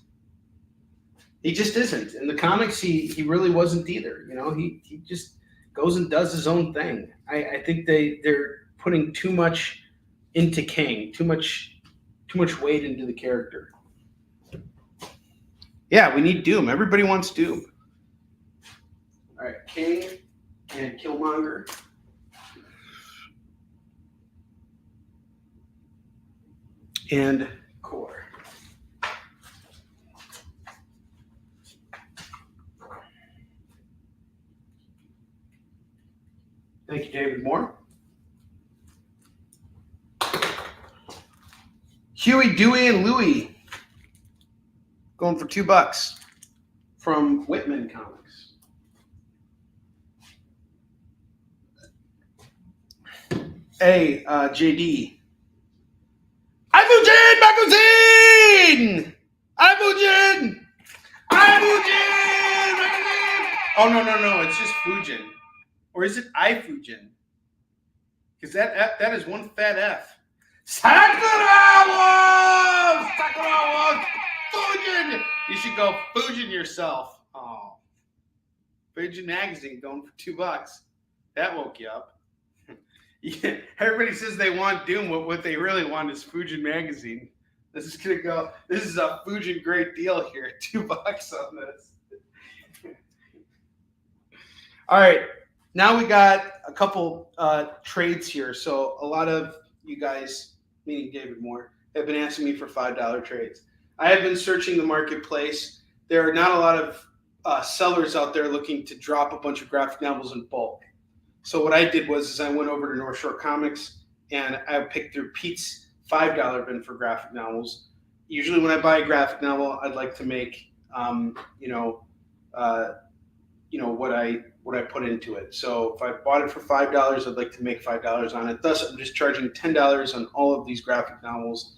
He just isn't. In the comics, he really wasn't either. He just goes and does his own thing. I think they're putting too much into Kang, too much weight into the character. Yeah, we need Doom. Everybody wants Doom. All right, Kang and Killmonger. And Core. Thank you, David Moore. Huey, Dewey, and Louie. Going for $2 from Whitman Comics. Hey, JD. Ibujin! Ibujin! Oh, no. It's just Fujin. Or is it Ifujin? Because that is one fat F. Sakura Wolf! Fujin! You should go Fujin yourself. Oh. Fujin Magazine going for $2. That woke you up. Yeah, everybody says they want Doom. What they really want is Fujin Magazine. This is a Fujin great deal here. $2 on this. All right. Now we got a couple trades here. So a lot of you guys, meaning David Moore, have been asking me for $5 trades. I have been searching the marketplace. There are not a lot of sellers out there looking to drop a bunch of graphic novels in bulk. So what I did was I went over to North Shore Comics and I picked through Pete's $5 bin for graphic novels. Usually when I buy a graphic novel, I'd like to make, what I put into it. So if I bought it for $5, I'd like to make $5 on it. Thus, I'm just charging $10 on all of these graphic novels.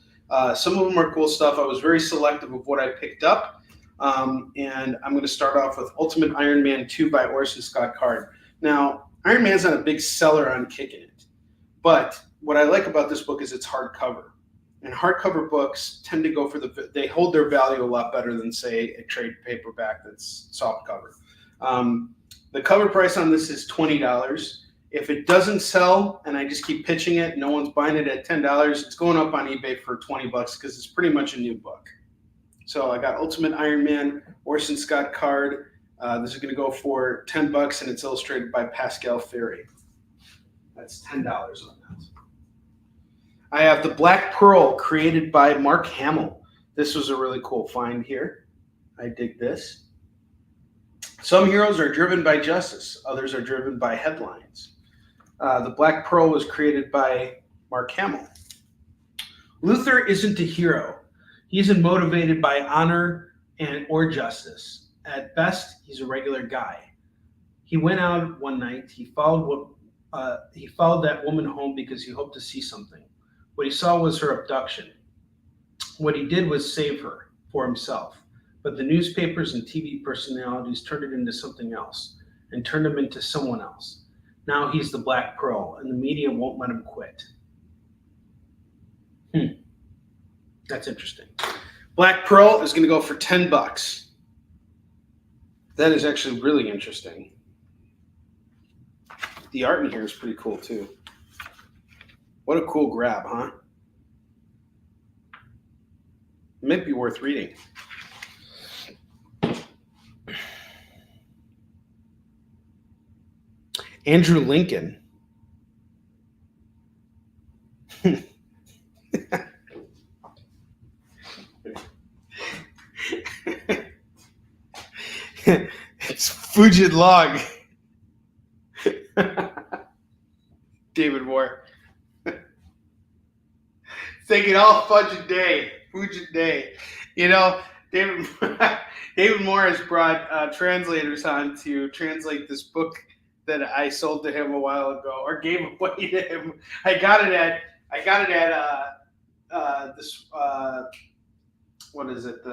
Some of them are cool stuff. I was very selective of what I picked up. And I'm going to start off with Ultimate Iron Man 2 by Onest Onrie. Now, Iron Man's not a big seller on Kickin It, but what I like about this book is it's hardcover. And hardcover books tend to go they hold their value a lot better than, say, a trade paperback that's softcover. The cover price on this is $20. If it doesn't sell and I just keep pitching it, no one's buying it at $10, it's going up on eBay for $20 because it's pretty much a new book. So I got Ultimate Iron Man, Onest Onrie. This is going to go for $10, and it's illustrated by Pascal Ferry. That's $10 on that. I have The Black Pearl, created by Mark Hamill. This was a really cool find here. I dig this. Some heroes are driven by justice. Others are driven by headlines. The Black Pearl was created by Mark Hamill. Luther isn't a hero. He isn't motivated by honor or justice. At best, he's a regular guy. He went out one night. He followed that woman home because he hoped to see something. What he saw was her abduction. What he did was save her for himself. But the newspapers and TV personalities turned it into something else and turned him into someone else. Now he's the Black Pearl, and the media won't let him quit. That's interesting. Black Pearl is going to go for $10. That is actually really interesting. The art in here is pretty cool, too. What a cool grab, huh? It might be worth reading. Andrew Lincoln. It's Fugit Log. David Moore. Thinking all Fugit Day. Fugit Day. David Moore has brought translators on to translate this book that I sold to him a while ago, or gave away to him. I got it at this. What is it?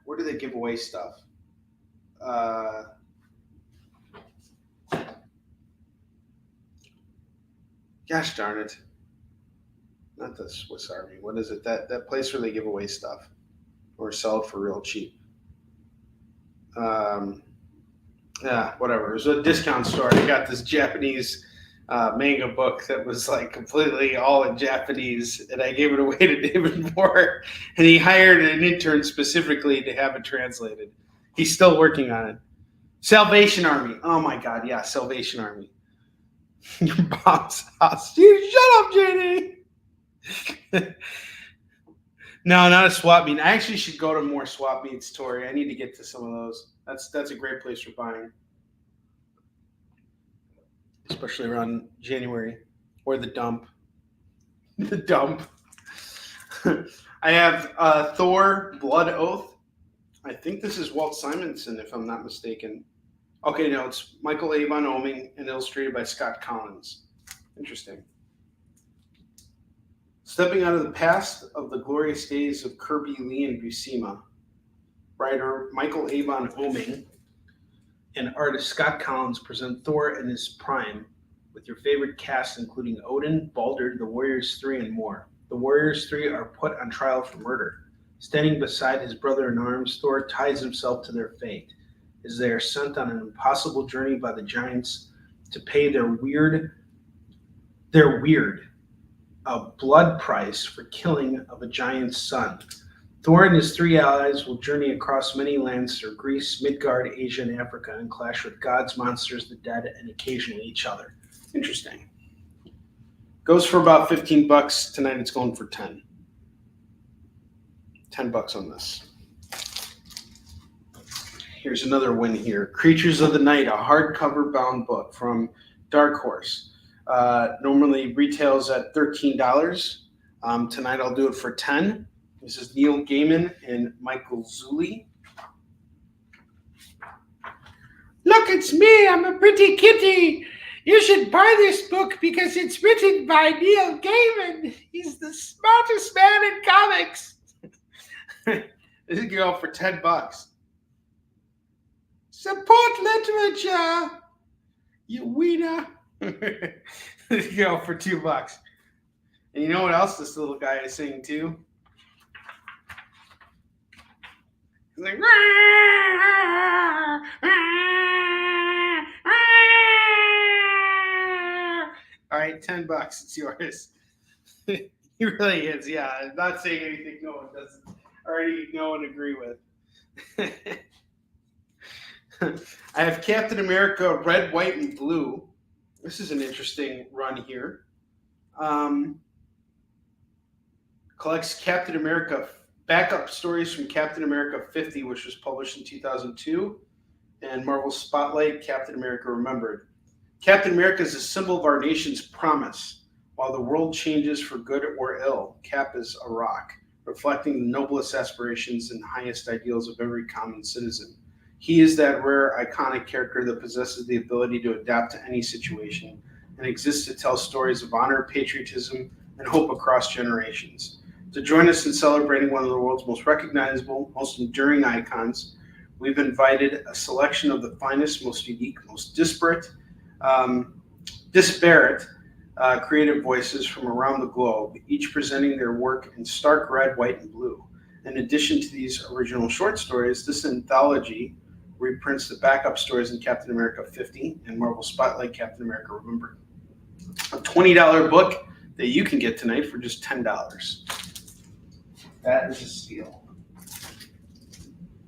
Where do they give away stuff? Gosh darn it! Not the Swiss Army. What is it? That place where they give away stuff or sell it for real cheap. Yeah, whatever. It was a discount store. I got this Japanese manga book that was like completely all in Japanese, and I gave it away to David Moore, and he hired an intern specifically to have it translated. He's still working on it. Salvation Army. Oh my God, yeah, Salvation Army. Your mom's house. You shut up, JD. No, not a swap meet. I actually should go to more swap meets, Tori. I need to get to some of those. That's a great place for buying, especially around January, or the dump. The dump. I have Thor: Blood Oath. I think this is Walt Simonson, if I'm not mistaken. Okay, no, it's Michael Avon Oeming and illustrated by Scott Collins. Interesting. Stepping out of the past of the glorious days of Kirby Lee and Buscema, writer Michael Avon Oeming and artist Scott Collins present Thor in his prime with your favorite cast, including Odin, Baldur, the Warriors 3, and more. The Warriors 3 are put on trial for murder. Standing beside his brother in arms, Thor ties himself to their fate as they are sent on an impossible journey by the giants to pay their weird a blood price for killing of a giant's son. Thor and his 3 allies will journey across many lands through Greece, Midgard, Asia, and Africa, and clash with gods, monsters, the dead, and occasionally each other. Interesting. Goes for about $15. Tonight it's going for 10. $10 on this. Here's another win here. Creatures of the Night, a hardcover bound book from Dark Horse. Normally retails at $13. Tonight I'll do it for $10. This is Neil Gaiman and Michael Zulli. Look, it's me. I'm a pretty kitty. You should buy this book because it's written by Neil Gaiman. He's the smartest man in comics. This can go for $10. Support literature, you wiener. This can go for $2. And you know what else this little guy is saying too? He's like, all right, $10. It's yours. He really is. Yeah, I'm not saying anything no one doesn't already know and agree with. I have Captain America Red, White, and Blue. This is an interesting run here. Collects Captain America backup stories from Captain America 50, which was published in 2002, and Marvel Spotlight Captain America Remembered. Captain America is a symbol of our nation's promise. While the world changes for good or ill, Cap is a rock, reflecting the noblest aspirations and highest ideals of every common citizen. He is that rare, iconic character that possesses the ability to adapt to any situation and exists to tell stories of honor, patriotism, and hope across generations. To join us in celebrating one of the world's most recognizable, most enduring icons, we've invited a selection of the finest, most unique, most disparate creative voices from around the globe, each presenting their work in stark red, white, and blue. In addition to these original short stories, this anthology reprints the backup stories in Captain America 50 and Marvel Spotlight Captain America Remembered. A $20 book that you can get tonight for just $10. That is a steal.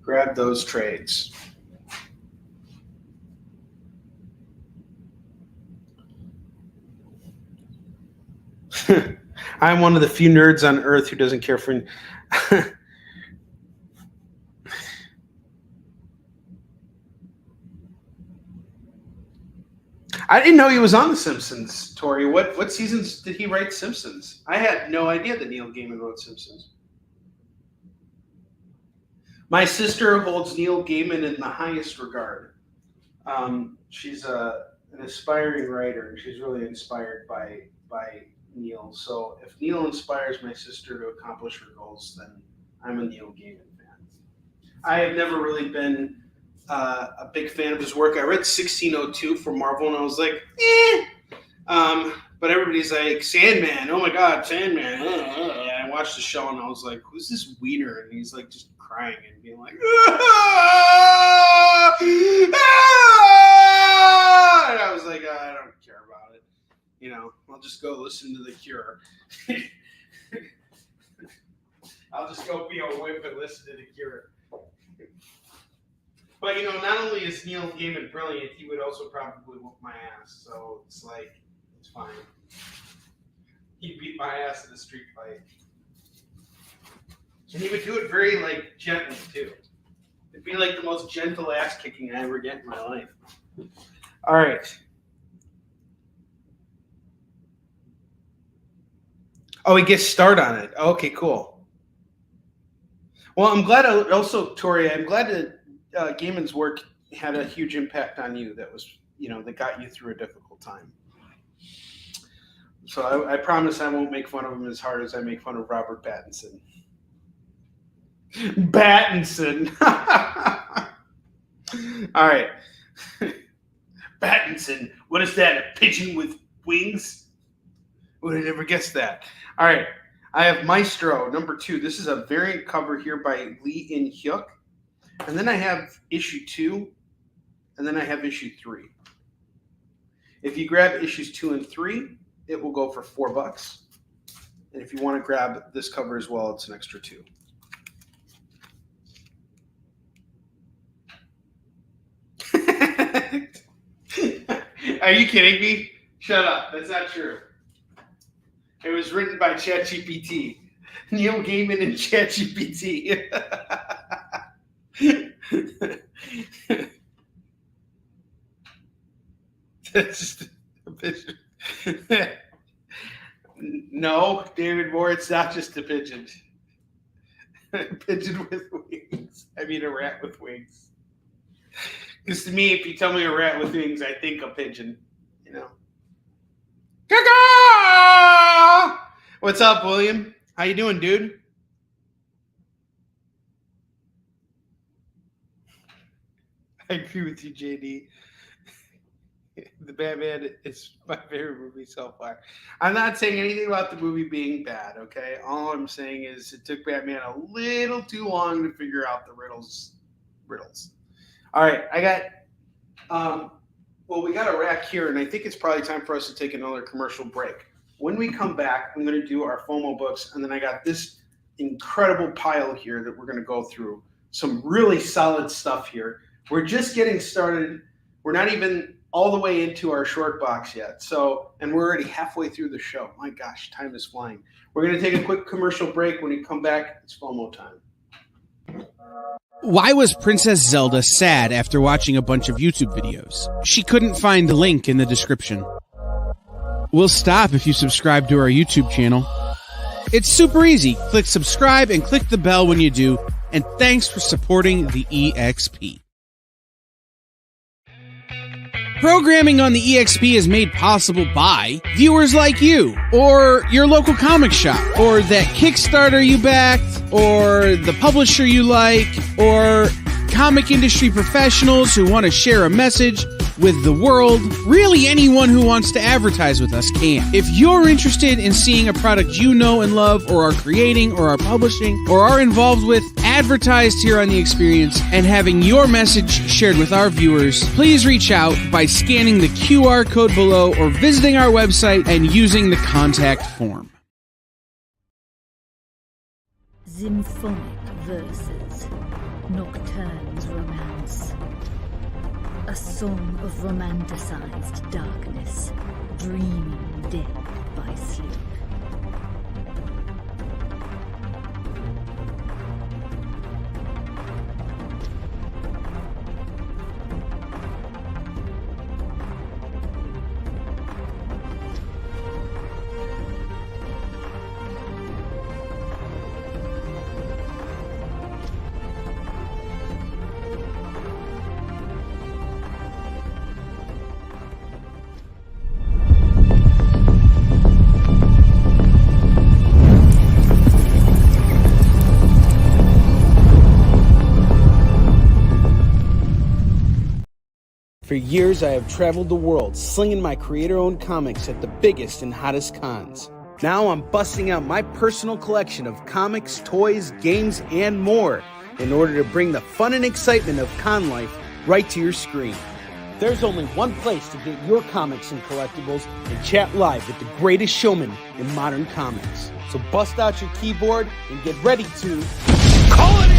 Grab those trades. I'm one of the few nerds on Earth who doesn't care for... I didn't know he was on The Simpsons, Tori. What seasons did he write Simpsons? I had no idea that Neil Gaiman wrote Simpsons. My sister holds Neil Gaiman in the highest regard. She's an aspiring writer, and she's really inspired by Neil. So if Neil inspires my sister to accomplish her goals, then I'm a Neil Gaiman fan. I have never really been a big fan of his work. I read 1602 from Marvel, and I was like, eh. But everybody's like, Sandman, oh my God, Sandman. And I watched the show, and I was like, who's this wiener? And he's like just crying and being like, ah! Ah! And I was like, I don't care about it. You know, I'll just go listen to The Cure. I'll just go be a whip and listen to The Cure. But, you know, not only is Neil Gaiman brilliant, he would also probably whoop my ass. So it's like, it's fine. He'd beat my ass in a street fight. And he would do it very, like, gently, too. It'd be like the most gentle ass kicking I ever get in my life. All right. Oh, he gets start on it. Okay, cool. Well, I'm glad also, Tori, I'm glad that Gaiman's work had a huge impact on you that was, you know, that got you through a difficult time. So I promise I won't make fun of him as hard as I make fun of Robert Pattinson. Pattinson. All right. Pattinson. What is that? A pigeon with wings? Would have never guessed that. All right. I have Maestro, number 2. This is a variant cover here by Lee In-hyuk. And then I have issue 2. And then I have issue 3. If you grab issues 2 and 3, it will go for $4. And if you want to grab this cover as well, it's an extra 2. Are you kidding me? Shut up. That's not true. It was written by ChatGPT. Neil Gaiman and ChatGPT. That's just a pigeon. No, David Moore, it's not just a pigeon. A pigeon with wings. I mean, a rat with wings. Because to me, if you tell me a rat with wings, I think a pigeon. You know. Caw-caw! What's up, William? How you doing, dude? I agree with you, JD. The Batman is my favorite movie so far. I'm not saying anything about the movie being bad, okay? All I'm saying is it took Batman a little too long to figure out the riddles. All right, I got, we got a rack here, and I think it's probably time for us to take another commercial break. When we come back, I'm going to do our FOMO books, and then I got this incredible pile here that we're going to go through. Some really solid stuff here. We're just getting started. We're not even all the way into our short box yet. And we're already halfway through the show. My gosh, time is flying. We're going to take a quick commercial break. When we come back, it's FOMO time. Why was Princess Zelda sad after watching a bunch of YouTube videos? She couldn't find the link in the description. We'll stop if you subscribe to our YouTube channel. It's super easy. Click subscribe and click the bell when you do. And thanks for supporting the EXP. Programming on the EXP is made possible by viewers like you, or your local comic shop, or that Kickstarter you backed, or the publisher you like, or comic industry professionals who want to share a message with the world. Really, anyone who wants to advertise with us can. If you're interested in seeing a product you know and love, or are creating, or are publishing, or are involved with, advertised here on The Experience, and having your message shared with our viewers, please reach out by scanning the QR code below or visiting our website and using the contact form. Symphonic verses, Nocturne's romance. A song of romanticized darkness, dreaming dead by sleep. For years, I have traveled the world, slinging my creator-owned comics at the biggest and hottest cons. Now I'm busting out my personal collection of comics, toys, games, and more in order to bring the fun and excitement of con life right to your screen. There's only one place to get your comics and collectibles and chat live with the greatest showman in modern comics. So bust out your keyboard and get ready to call it in!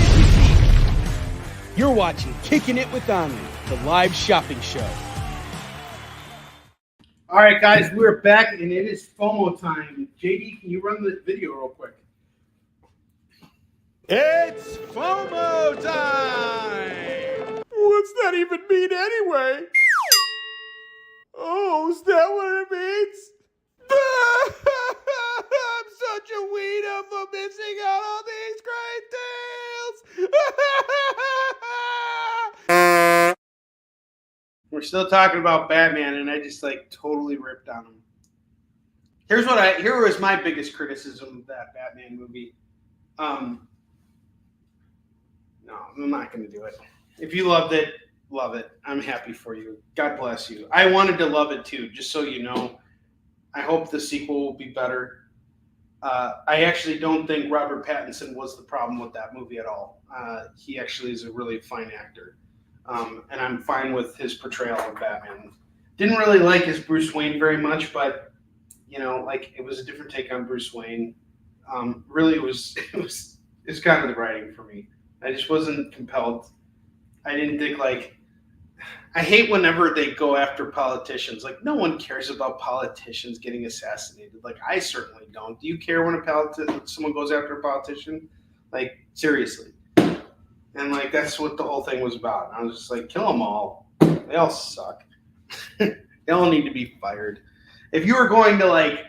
You're watching Kickin It With Onrie, the live shopping show. All right, guys, we're back, and it is FOMO time. JD, can you run the video real quick? It's FOMO time! What's that even mean anyway? Oh, is that what it means? I'm such a weirdo for missing out on these great deals! We're still talking about Batman, and I just totally ripped on him. Here was my biggest criticism of that Batman movie. No, I'm not going to do it. If you loved it, love it. I'm happy for you. God bless you. I wanted to love it too, just so you know. I hope the sequel will be better. I actually don't think Robert Pattinson was the problem with that movie at all. He actually is a really fine actor. And I'm fine with his portrayal of Batman. Didn't really like his Bruce Wayne very much, but it was a different take on Bruce Wayne. Really, it was kind of the writing for me. I just wasn't compelled. I didn't think I hate whenever they go after politicians. No one cares about politicians getting assassinated. I certainly don't. Do you care when someone goes after a politician? Seriously. And that's what the whole thing was about. And I was just kill them all. They all suck. They all need to be fired. If you were going to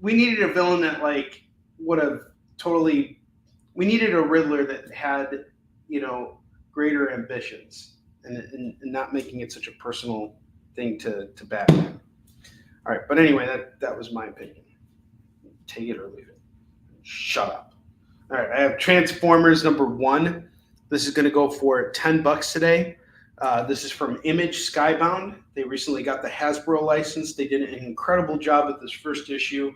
we needed a villain that would have totally. We needed a Riddler that had greater ambitions. and not making it such a personal thing to Batman. All right, but anyway, that was my opinion. Take it or leave it. Shut up. All right, I have Transformers #1. This is going to go for $10 today. This is from Image Skybound. They recently got the Hasbro license. They did an incredible job with this first issue.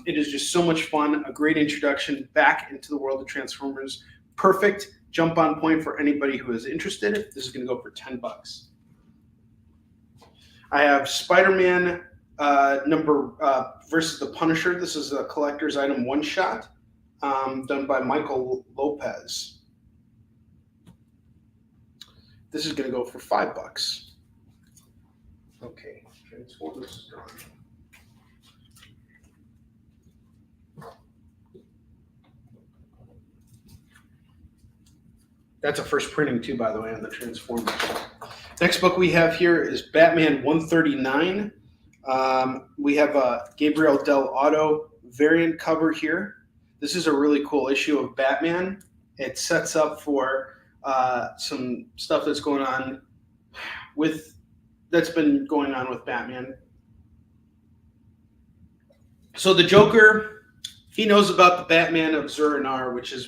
It is just so much fun, a great introduction back into the world of Transformers. Perfect jump on point for anybody who is interested. This is going to go for $10. I have Spider-Man versus the Punisher. This is a collector's item one-shot done by Michael Lopez. This is going to go for $5. Okay, Transformers is gone. That's a first printing too, by the way, on the Transformers. Next book we have here is Batman 139. We have a Gabriel Del Auto variant cover here. This is a really cool issue of Batman. It sets up for some stuff that's going on with Batman. So the Joker, he knows about the Batman of Zur-En-Arrh, which is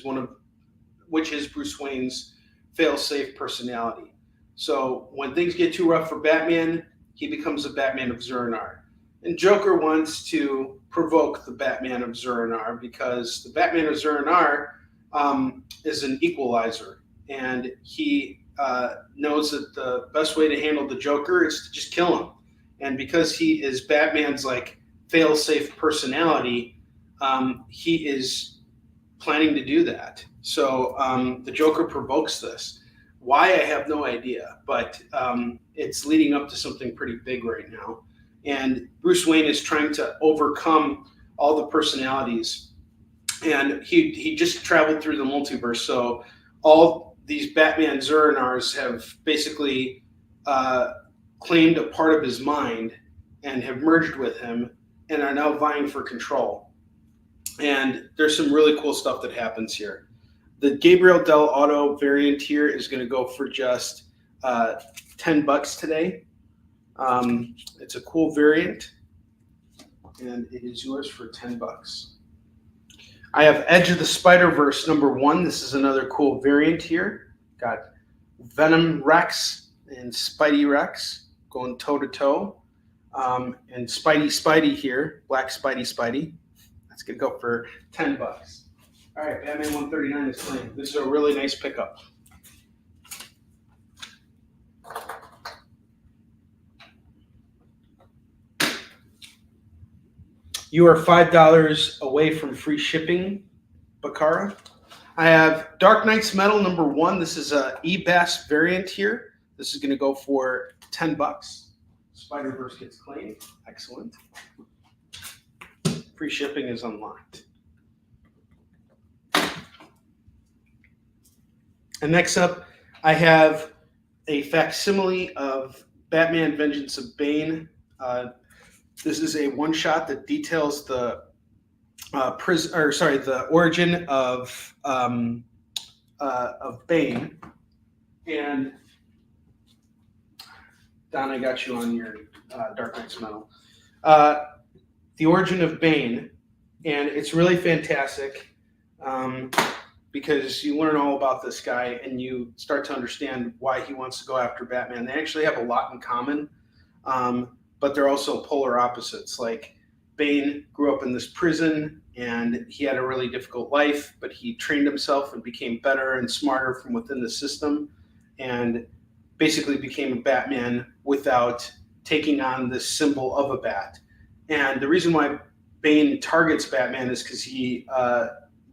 Bruce Wayne's fail-safe personality. So when things get too rough for Batman, he becomes the Batman of Zur-En-Arrh. And Joker wants to provoke the Batman of Zur-En-Arrh because the Batman of Zur-En-Arrh is an equalizer. And he knows that the best way to handle the Joker is to just kill him. And because he is Batman's fail-safe personality, he is planning to do that. So the Joker provokes this. Why, I have no idea, but it's leading up to something pretty big right now. And Bruce Wayne is trying to overcome all the personalities. And he just traveled through the multiverse. So all these Batman Zur-En-Arrhs have basically claimed a part of his mind and have merged with him and are now vying for control. And there's some really cool stuff that happens here. The Gabriel Del Auto variant here is going to go for just $10 today. It's a cool variant, and it is yours for $10. I have Edge of the Spider-Verse #1. This is another cool variant here. Got Venom Rex and Spidey Rex going toe-to-toe. And Spidey here, Black Spidey. That's going to go for $10. All right, Batman 139 is playing. This is a really nice pickup. You are $5 away from free shipping, Bakara. I have Dark Knight's Metal #1. This is a E-Bass variant here. This is going to go for $10. Spider-Verse gets claimed. Excellent. Free shipping is unlocked. And next up, I have a facsimile of Batman Vengeance of Bane. This is a one-shot that details the the origin of Bane. And Don, I got you on your Dark Knight's Metal. The origin of Bane, and it's really fantastic because you learn all about this guy and you start to understand why he wants to go after Batman. They actually have a lot in common, but they're also polar opposites. Like Bane grew up in this prison and he had a really difficult life, but he trained himself and became better and smarter from within the system and basically became a Batman without taking on this symbol of a bat. And the reason why Bane targets Batman is because he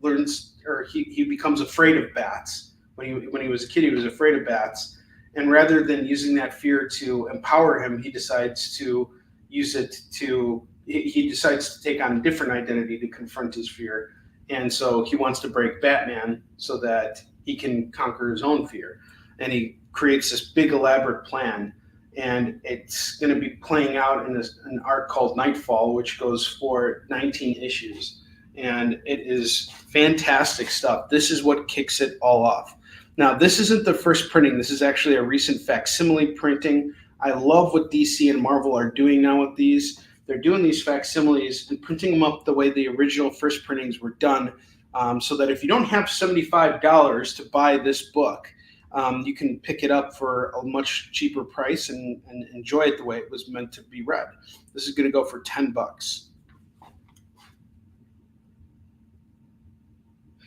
he becomes afraid of bats. When he was a kid, he was afraid of bats. And rather than using that fear to empower him, he decides to use it to, he decides to take on a different identity to confront his fear. And so he wants to break Batman so that he can conquer his own fear. And he creates this big elaborate plan. And it's going to be playing out in an arc called Nightfall, which goes for 19 issues. And it is fantastic stuff. This is what kicks it all off. Now, this isn't the first printing. This is actually a recent facsimile printing. I love what DC and Marvel are doing now with these. They're doing these facsimiles and printing them up the way the original first printings were done, so that if you don't have $75 to buy this book, you can pick it up for a much cheaper price and enjoy it the way it was meant to be read. This is going to go for $10.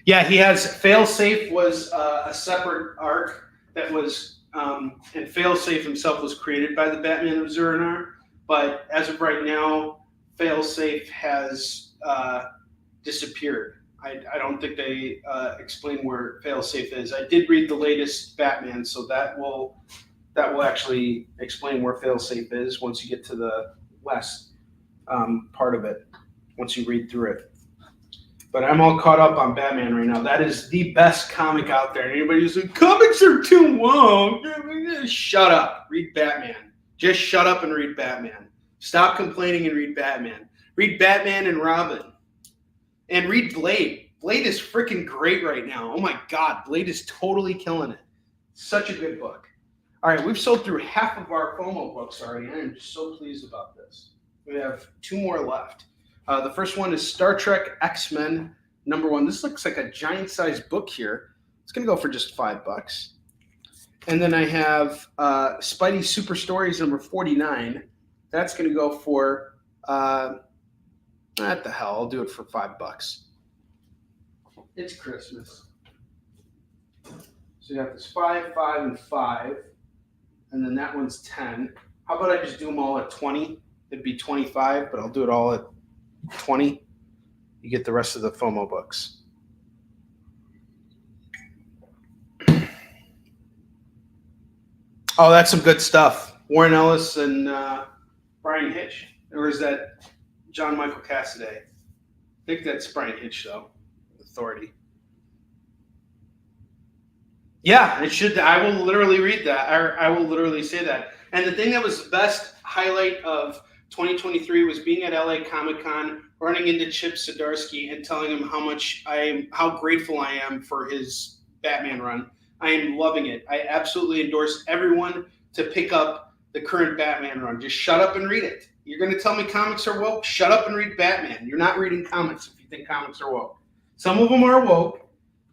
Yeah, he has Failsafe was a separate arc that was, and Failsafe himself was created by the Batman of Zur-En-Arrh. But as of right now, Failsafe has disappeared. I don't think they explain where Failsafe is. I did read the latest Batman, so that will actually explain where Failsafe is once you get to the last part of it, once you read through it. But I'm all caught up on Batman right now. That is the best comic out there. Anybody who's like, comics are too long, shut up. Read Batman. Just shut up and read Batman. Stop complaining and read Batman. Read Batman and Robin. And read Blade. Blade is freaking great right now. Oh my God, Blade is totally killing it. Such a good book. All right, we've sold through half of our FOMO books already. I am just so pleased about this. We have 2 more left. The first one is Star Trek X-Men #1. This looks like a giant-sized book here. It's going to go for just $5. And then I have Spidey Super Stories #49. That's going to go for, what the hell, I'll do it for $5. It's Christmas. So you have this 5, 5, and 5. And then that one's 10. How about I just do them all at 20? It'd be 25, but I'll do it all at 20. You get the rest of the FOMO books. Oh, that's some good stuff. Warren Ellis and Brian Hitch. Or is that John Michael Cassaday? I think that's Brian Hitch, though. Authority. Yeah, it should. I will literally read that. I will literally say that. And the thing that was the best highlight of 2023 was being at LA Comic-Con, running into Chip Zdarsky and telling him how grateful I am for his Batman run. I am loving it. I absolutely endorse everyone to pick up the current Batman run. Just shut up and read it. You're going to tell me comics are woke? Shut up and read Batman. You're not reading comics if you think comics are woke. Some of them are woke.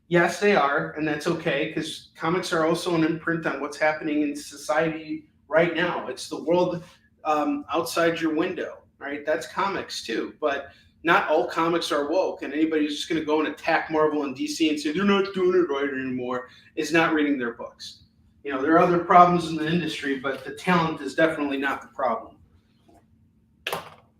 Yes, they are, and that's okay, because comics are also an imprint on what's happening in society right now. It's the world outside your window, right? That's comics too, but not all comics are woke, and anybody who's just going to go and attack Marvel and DC and say they're not doing it right anymore is not reading their books. You know, there are other problems in the industry, but the talent is definitely not the problem.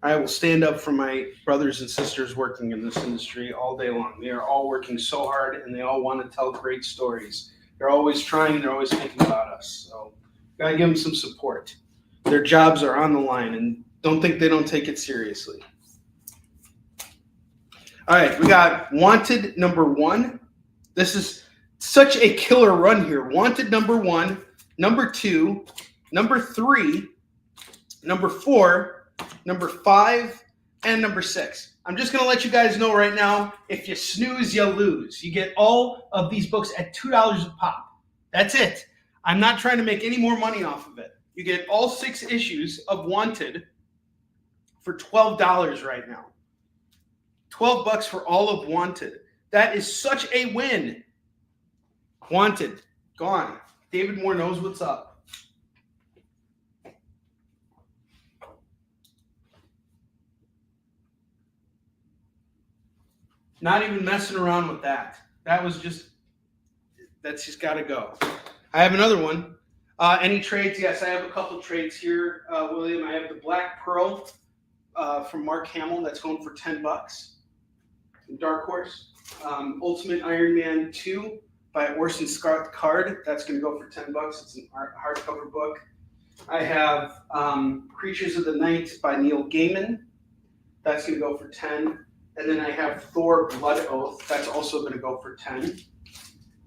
I will stand up for my brothers and sisters working in this industry all day long. They are all working so hard, and they all want to tell great stories. They're always trying. They're always thinking about us. So gotta give them some support. Their jobs are on the line, and don't think they don't take it seriously. All right, we got Wanted #1. This is such a killer run here. Wanted #1, #2, #3, #4, #5, and #6. I'm just going to let you guys know right now, if you snooze, you lose. You get all of these books at $2 a pop. That's it. I'm not trying to make any more money off of it. You get all 6 issues of Wanted for $12 right now. $12 for all of Wanted. That is such a win. Wanted, gone. David Moore knows what's up. Not even messing around with that. That's just got to go. I have another one. Any trades? Yes, I have a couple trades here, William. I have the Black Pearl from Mark Hamill. That's going for $10. Dark Horse. Ultimate Iron Man 2 by Orson Scott Card. That's going to go for $10. It's a hardcover book. I have Creatures of the Night by Neil Gaiman. That's going to go for $10. And then I have Thor Blood Oath. That's also going to go for $10.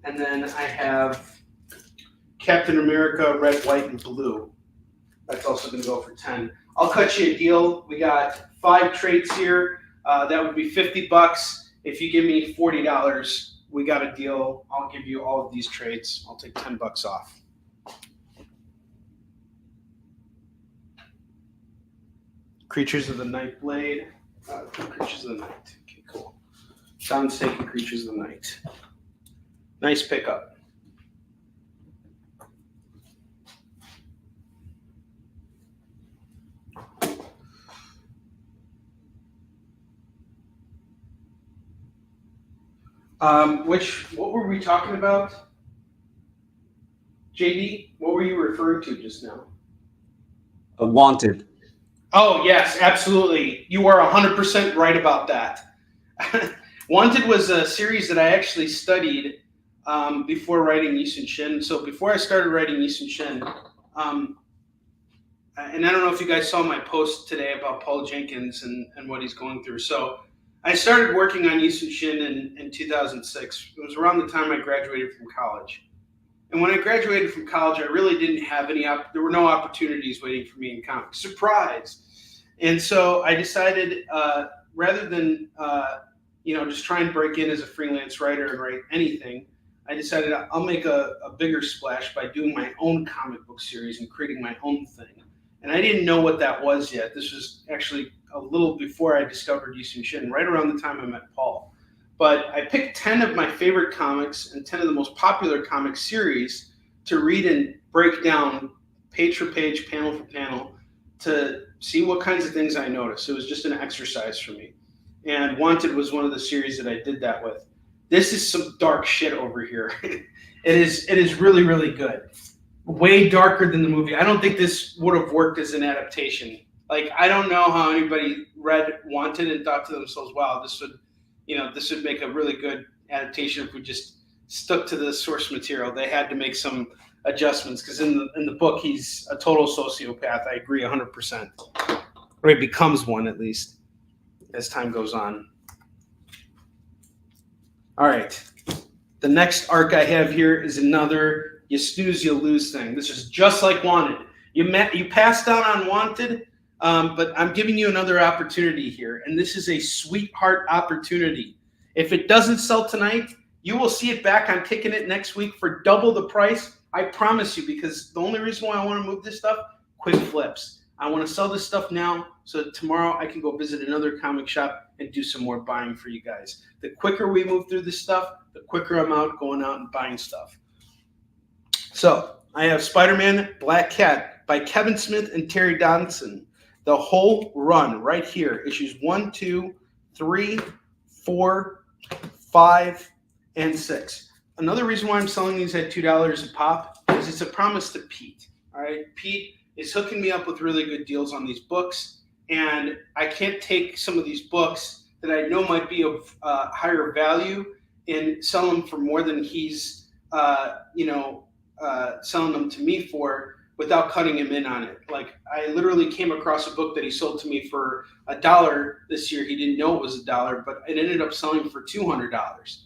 And then I have Captain America Red, White, and Blue. That's also going to go for $10. I'll cut you a deal. We got 5 trades here. That would be $50 if you give me $40 we got a deal. I'll give you all of these trades. I'll take $10 off. Creatures of the Night Blade. Creatures of the Night. Okay, cool. Don's taking Creatures of the Night. Nice pickup. What were we talking about? JD, what were you referring to just now? Wanted. Oh, yes, absolutely. You are 100% right about that. Wanted was a series that I actually studied before writing Yixun Shin. So before I started writing Yixun Shin, and I don't know if you guys saw my post today about Paul Jenkins and what he's going through. So I started working on Yixun Shin in 2006. It was around the time I graduated from college. And when I graduated from college, I really didn't have there were no opportunities waiting for me in comics. Surprise! And so I decided, rather than just try and break in as a freelance writer and write anything, I decided I'll make a bigger splash by doing my own comic book series and creating my own thing. And I didn't know what that was yet. This was actually a little before I discovered Yixun Shin, right around the time I met Paul. But I picked 10 of my favorite comics and 10 of the most popular comic series to read and break down page for page, panel for panel, to see what kinds of things I noticed. It was just an exercise for me. And Wanted was one of the series that I did that with. This is some dark shit over here. It is really, really good. Way darker than the movie. I don't think this would have worked as an adaptation. Like, I don't know how anybody read Wanted and thought to themselves, wow, this would make a really good adaptation if we just stuck to the source material. They had to make some adjustments because in the book, he's a total sociopath. I agree 100%. Or he becomes one, at least, as time goes on. All right. The next arc I have here is another you snooze, you lose thing. This is just like Wanted. You passed out on Wanted, but I'm giving you another opportunity here, and this is a sweetheart opportunity. If it doesn't sell tonight, you will see it back on Kickin' It next week for double the price. I promise you, because the only reason why I want to move this stuff, quick flips. I want to sell this stuff now so that tomorrow I can go visit another comic shop and do some more buying for you guys. The quicker we move through this stuff, the quicker I'm going out and buying stuff. So I have Spider-Man Black Cat by Kevin Smith and Terry Dodson. The whole run right here, issues 1, 2, 3, 4, 5, and 6. Another reason why I'm selling these at $2 a pop is it's a promise to Pete. All right, Pete is hooking me up with really good deals on these books, and I can't take some of these books that I know might be of higher value and sell them for more than he's selling them to me for without cutting him in on it. Like, I literally came across a book that he sold to me for $1 this year. He didn't know it was $1, but it ended up selling for $200.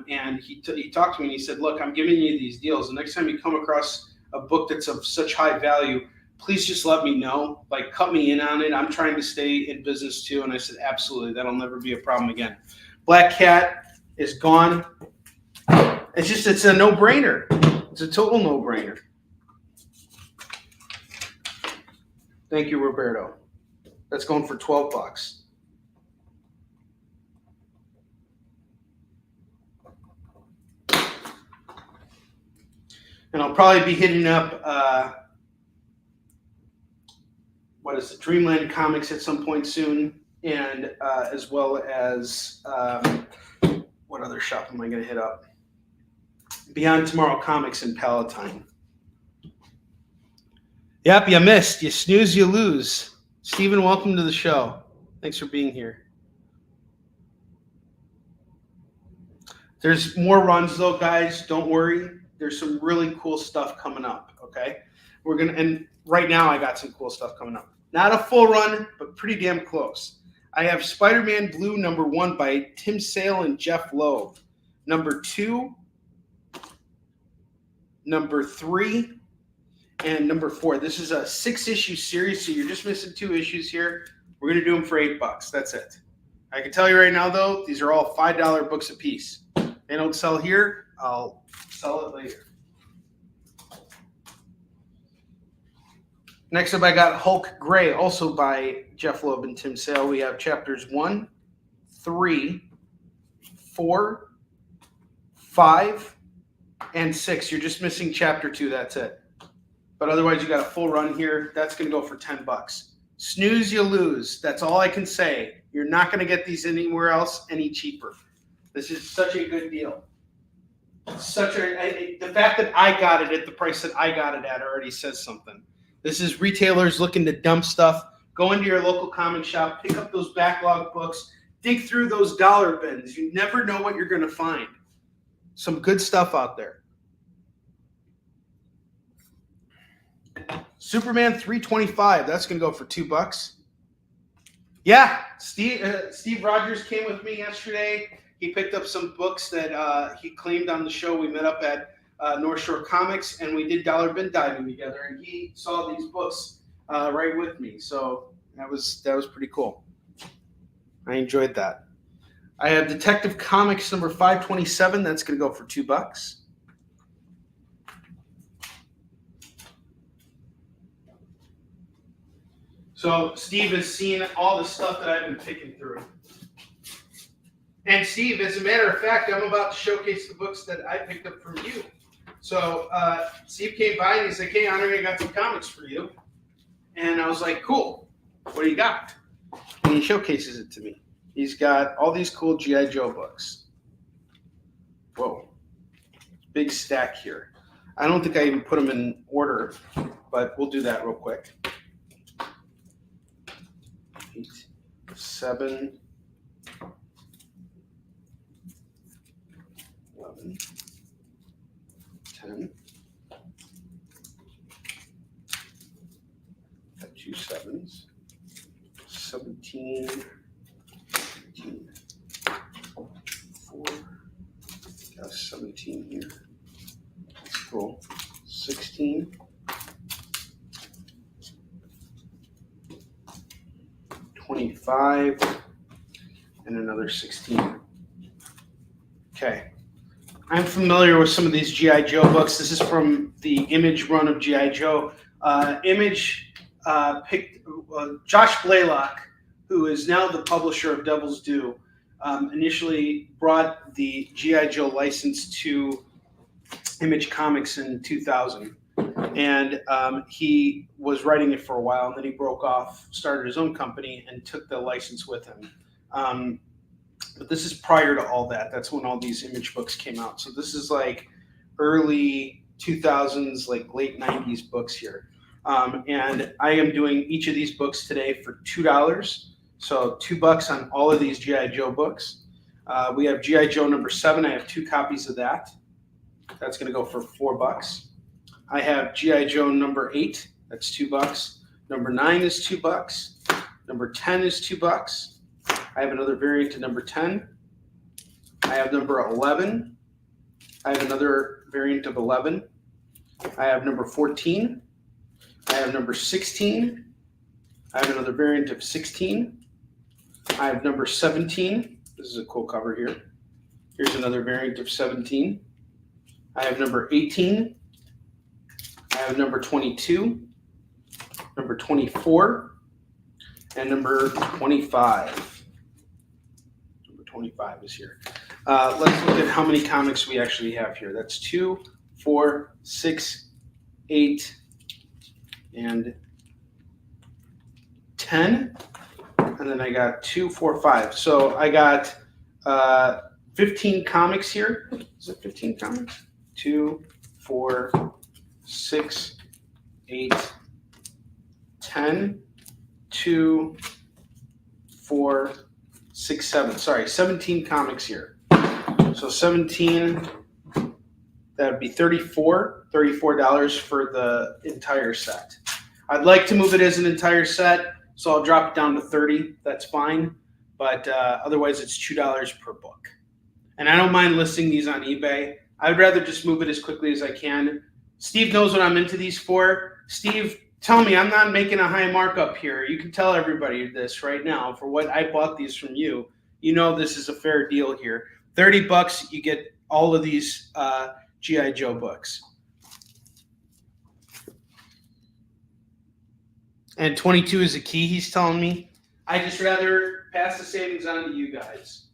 And he talked to me and he said, look, I'm giving you these deals. The next time you come across a book that's of such high value, please just let me know. Like, cut me in on it. I'm trying to stay in business too. And I said, absolutely. That'll never be a problem again. Black Cat is gone. It's a no-brainer. It's a total no-brainer. Thank you, Roberto. That's going for $12. And I'll probably be hitting up, Dreamland Comics at some point soon, and as well as, what other shop am I going to hit up? Beyond Tomorrow Comics in Palatine. Yep, you missed. You snooze, you lose. Stephen, welcome to the show. Thanks for being here. There's more runs, though, guys. Don't worry. There's some really cool stuff coming up, okay? And right now I got some cool stuff coming up. Not a full run, but pretty damn close. I have Spider-Man Blue #1 by Tim Sale and Jeff Loeb. #2, #3, and #4. This is a 6-issue series, so you're just missing 2 issues here. We're going to do them for $8. That's it. I can tell you right now, though, these are all $5 books a piece. They don't sell here, I'll sell it later. Next up, I got Hulk Gray, also by Jeff Loeb and Tim Sale. We have chapters 1, 3, 4, 5, and 6. You're just missing chapter 2. That's it. But otherwise, you got a full run here. That's going to go for $10. Snooze, you lose. That's all I can say. You're not going to get these anywhere else any cheaper. This is such a good deal. The fact that I got it at the price that I got it at already says something. This is retailers looking to dump stuff. Go into your local comic shop, pick up those backlog books, dig through those dollar bins. You never know what you're going to find. Some good stuff out there. Superman 325. That's going to go for $2. Yeah, Steve Rogers came with me yesterday. He picked up some books that he claimed on the show. We met up at North Shore Comics, and we did dollar bin diving together. And he saw these books right with me, so that was pretty cool. I enjoyed that. I have Detective Comics number 527. That's going to go for $2. So Steve has seen all the stuff that I've been picking through. And Steve, as a matter of fact, I'm about to showcase the books that I picked up from you. So Steve came by and he's like, "Hey, Onrie, I got some comics for you." And I was like, "Cool. What do you got?" And he showcases it to me. He's got all these cool G.I. Joe books. Whoa. Big stack here. I don't think I even put them in order, but we'll do that real quick. 8, 7, 11, 10. Got 2 7s. 17. 18. 4. Got 17 here. That's cool. 16. 25, and another 16. Okay. I'm familiar with some of these G.I. Joe books. This is from the Image run of G.I. Joe. Image picked Josh Blaylock, who is now the publisher of Devil's Due, initially brought the G.I. Joe license to Image Comics in 2000. And he was writing it for a while, and then he broke off, started his own company, and took the license with him. But this is prior to all that. That's when all these Image books came out. So this is like early 2000s, like late 90s books here. And I am doing each of these books today for $2. So $2 on all of these G.I. Joe books. We have G.I. Joe number 7. I have 2 copies of that. That's going to go for $4. I have G.I. Joe number 8. That's $2. Number 9 is $2. Number 10 is $2. I have another variant of number 10. I have number 11. I have another variant of 11. I have number 14. I have number 16. I have another variant of 16. I have number 17. This is a cool cover here. Here's another variant of 17. I have number 18. I have number 22, number 24, and number 25. Number 25 is here. Let's look at how many comics we actually have here. That's 2, 4, 6, 8, and 10. And then I got 2, 4, 5. So I got 15 comics here. Is it 15 comics? 2, 4, 6, 8, 10, 2, 4, 6, 7. Sorry, 17 comics here. So 17, that would be $34 for the entire set. I'd like to move it as an entire set, so I'll drop it down to 30. That's fine, but otherwise it's $2 per book. And I don't mind listing these on eBay. I would rather just move it as quickly as I can. Steve knows what I'm into these for. Steve, tell me I'm not making a high markup here. You can tell everybody this right now. For what I bought these from you, you know this is a fair deal here. $30, you get all of these G.I. Joe books. And 22 is a key, he's telling me. I just rather pass the savings on to you guys.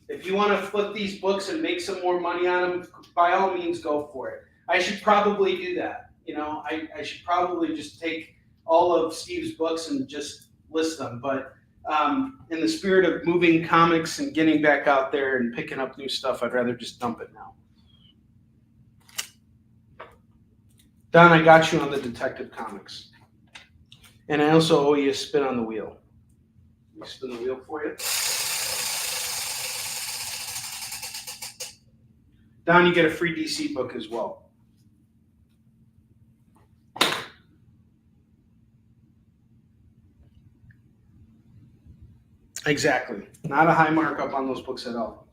If you want to flip these books and make some more money on them, by all means, go for it. I should probably do that. I should probably just take all of Steve's books and just list them. But in the spirit of moving comics and getting back out there and picking up new stuff, I'd rather just dump it now. Don, I got you on the Detective Comics. And I also owe you a spin on the wheel. Let me spin the wheel for you. Don, you get a free DC book as well. Exactly. Not a high markup on those books at all.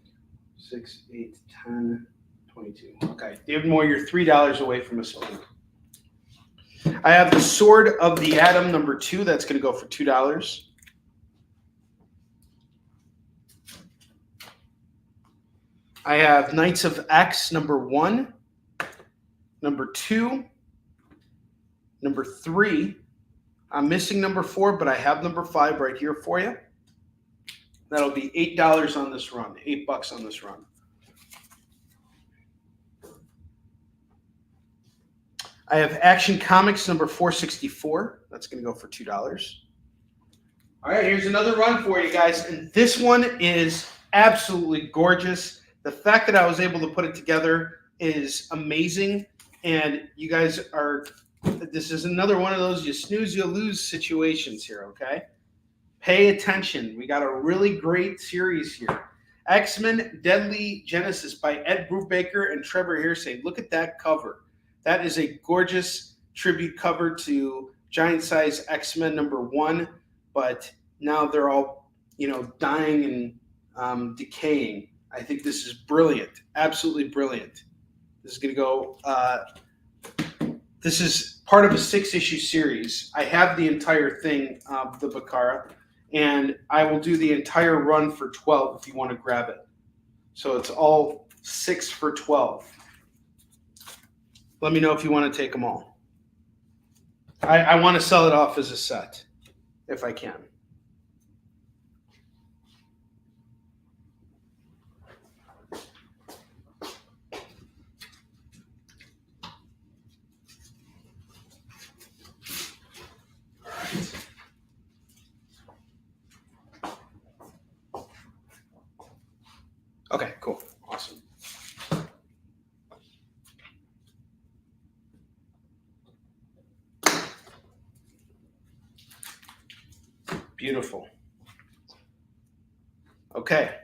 6, 8, 10, 22. Okay. David Moore, you're $3 away from a spin. I have the Sword of the Atom number 2. That's going to go for $2. I have Knights of X number 1, number 2, number 3. I'm missing number 4, but I have number 5 right here for you. That'll be $8 on this run, $8 on this run. I have Action Comics number 464. That's going to go for $2. All right, here's another run for you guys. And this one is absolutely gorgeous. The fact that I was able to put it together is amazing. And you guys this is another one of those you snooze, you lose situations here, okay? Pay attention. We got a really great series here. X-Men Deadly Genesis by Ed Brubaker and Trevor Hairsay. Look at that cover. That is a gorgeous tribute cover to Giant Size X-Men number 1, but now they're all, dying and decaying. I think this is brilliant, absolutely brilliant. This is going to go, this is part of a 6-issue series. I have the entire thing, the Bakara, and I will do the entire run for 12 if you want to grab it. So it's all 6 for 12. Let me know if you want to take them all. I want to sell it off as a set, if I can. Okay, cool. Awesome. Beautiful. Okay.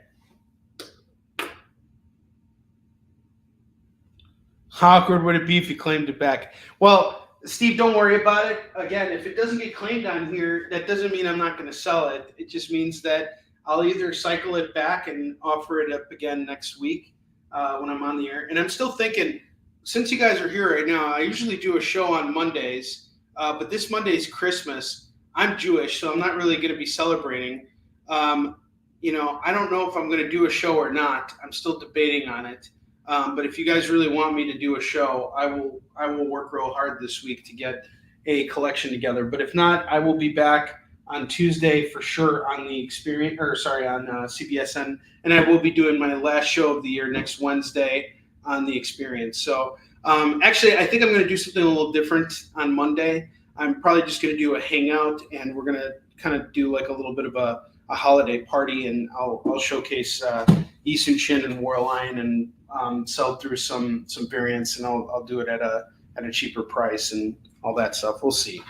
How awkward would it be if you claimed it back? Well, Steve, don't worry about it. Again, if it doesn't get claimed on here, that doesn't mean I'm not going to sell it. It just means that I'll either cycle it back and offer it up again next week when I'm on the air. And I'm still thinking, since you guys are here right now, I usually do a show on Mondays, but this Monday is Christmas. I'm Jewish, so I'm not really going to be celebrating. I don't know if I'm going to do a show or not. I'm still debating on it. But if you guys really want me to do a show, I will work real hard this week to get a collection together. But if not, I will be back on Tuesday for sure on the on CBSN, and I will be doing my last show of the year next Wednesday on the Experience. So actually, I think I'm going to do something a little different on Monday. I'm probably just going to do a hangout, and we're going to kind of do like a little bit of a holiday party, and I'll showcase Isun Shin and Warline and sell through some variants, and I'll do it at a cheaper price and all that stuff. We'll see.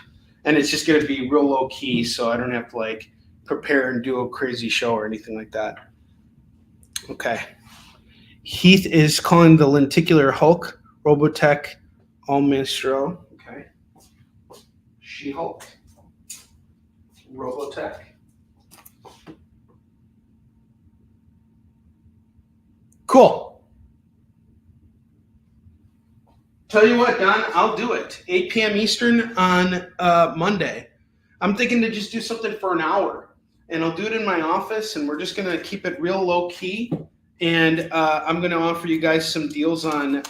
And it's just going to be real low key, so I don't have to like prepare and do a crazy show or anything like that. Okay. Heath is calling the lenticular Hulk Robotech Almastro. Okay. She-Hulk. Robotech. Cool. Tell you what, Don, I'll do it. 8 p.m. Eastern on Monday. I'm thinking to just do something for an hour, and I'll do it in my office, and we're just going to keep it real low key And I'm going to offer you guys some deals on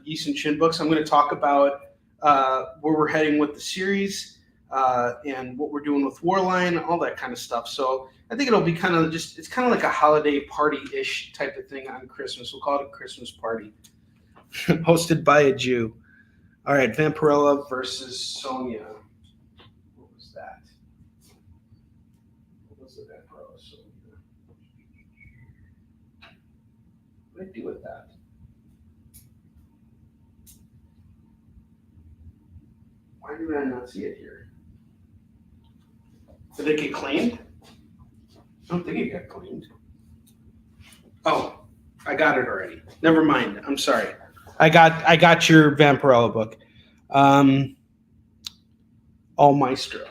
Yi Sun books. I'm going to talk about where we're heading with the series and what we're doing with Warline, all that kind of stuff. So I think it'll be it's kind of like a holiday party-ish type of thing on Christmas. We'll call it a Christmas party. Hosted by a Jew. All right, Vampirella versus Sonya. What was that? What was the Vampirella Sonya? What did I do with that? Why did I not see it here? Did it get claimed? I don't think it got claimed. Oh, I got it already. Never mind. I'm sorry. I got your Vampirella book. All Maestro.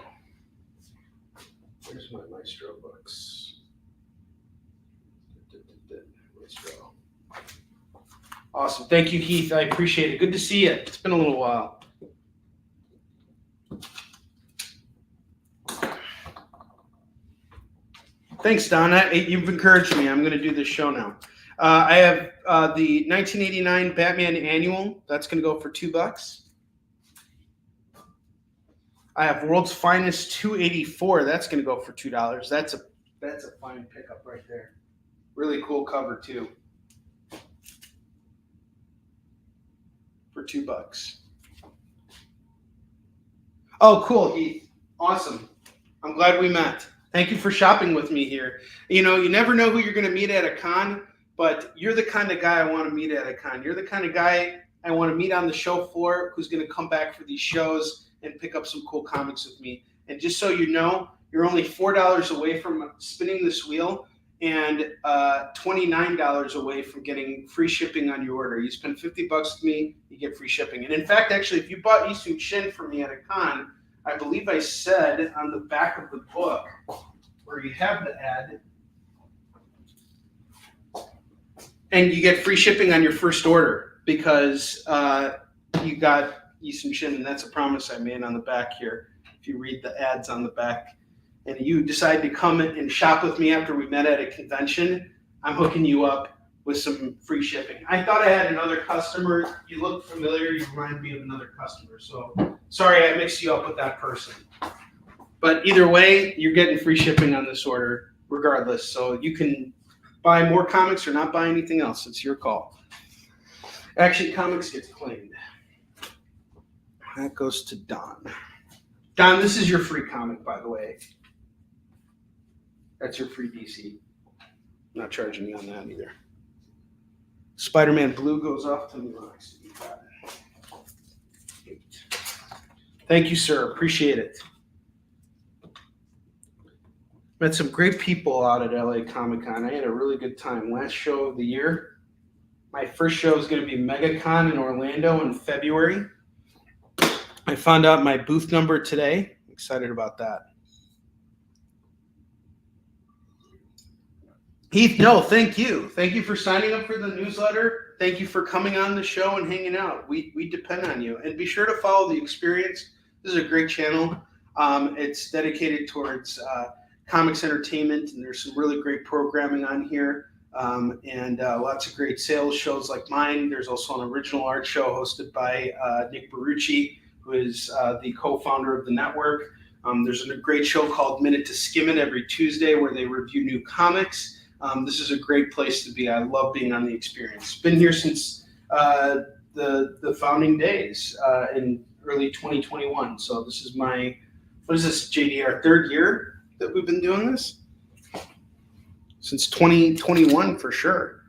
Where's my Maestro books? Maestro. Awesome. Thank you, Heath. I appreciate it. Good to see you. It's been a little while. Thanks, Donna. You've encouraged me. I'm going to do this show now. I have the 1989 Batman Annual. That's going to go for $2. I have World's Finest 284. That's going to go for $2. That's a fine pickup right there. Really cool cover too. For $2. Oh, cool, Heath. Awesome. I'm glad we met. Thank you for shopping with me here. You know, you never know who you're going to meet at a con, but you're the kind of guy I want to meet at a con. You're the kind of guy I want to meet on the show floor who's going to come back for these shows and pick up some cool comics with me. And just so you know, you're only $4 away from spinning this wheel and $29 away from getting free shipping on your order. You spend $50 with me, you get free shipping. And in fact, actually, if you bought Yi Sun Shin for me at a con, I believe I said on the back of the book where you have the ad, and you get free shipping on your first order because you got Yi Sun Shin, and that's a promise I made on the back here. If you read the ads on the back, and you decide to come and shop with me after we met at a convention, I'm hooking you up with some free shipping. I thought I had another customer. You look familiar. You remind me of another customer. So sorry I mixed you up with that person. But either way, you're getting free shipping on this order regardless. So you can buy more comics or not buy anything else. It's your call. Action Comics gets claimed. That goes to Don. Don, this is your free comic, by the way. That's your free DC. I'm not charging you on that either. Spider-Man Blue goes off to me. You got it. Thank you, sir. Appreciate it. Met some great people out at LA Comic-Con. I had a really good time. Last show of the year. My first show is going to be MegaCon in Orlando in February. I found out my booth number today. Excited about that. Heath, no, thank you. Thank you for signing up for the newsletter. Thank you for coming on the show and hanging out. We depend on you. And be sure to follow The Experience. This is a great channel. It's dedicated towards comics entertainment, and there's some really great programming on here. And lots of great sales shows like mine. There's also an original art show hosted by Nick Barucci, who is the co-founder of the network. There's a great show called Minute to Skim It every Tuesday where they review new comics. This is a great place to be. I love being on The Experience. Been here since the founding days in early 2021. So this is my, what is this, JD, our third year that we've been doing this? Since 2021 for sure.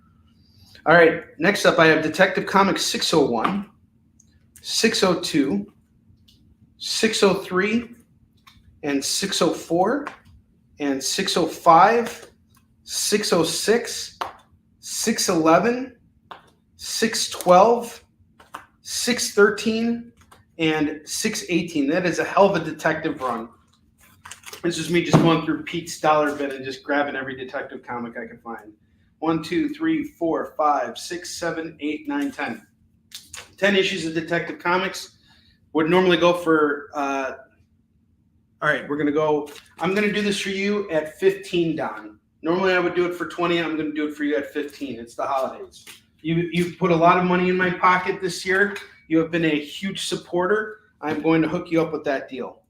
All right, next up I have Detective Comics 601, 602, 603, and 604, and 605, 606, 611, 612, 613, and 618. That is a hell of a detective run. This is me just going through Pete's dollar bin and just grabbing every detective comic I could find. 1, 2, 3, 4, 5, 6, 7, 8, 9, 10. 10 issues of Detective Comics. Would normally go for, all right, we're going to go, I'm going to do this for you at $15, Don. Normally I would do it for 20. I'm going to do it for you at 15. It's the holidays. You've put a lot of money in my pocket this year. You have been a huge supporter. I'm going to hook you up with that deal.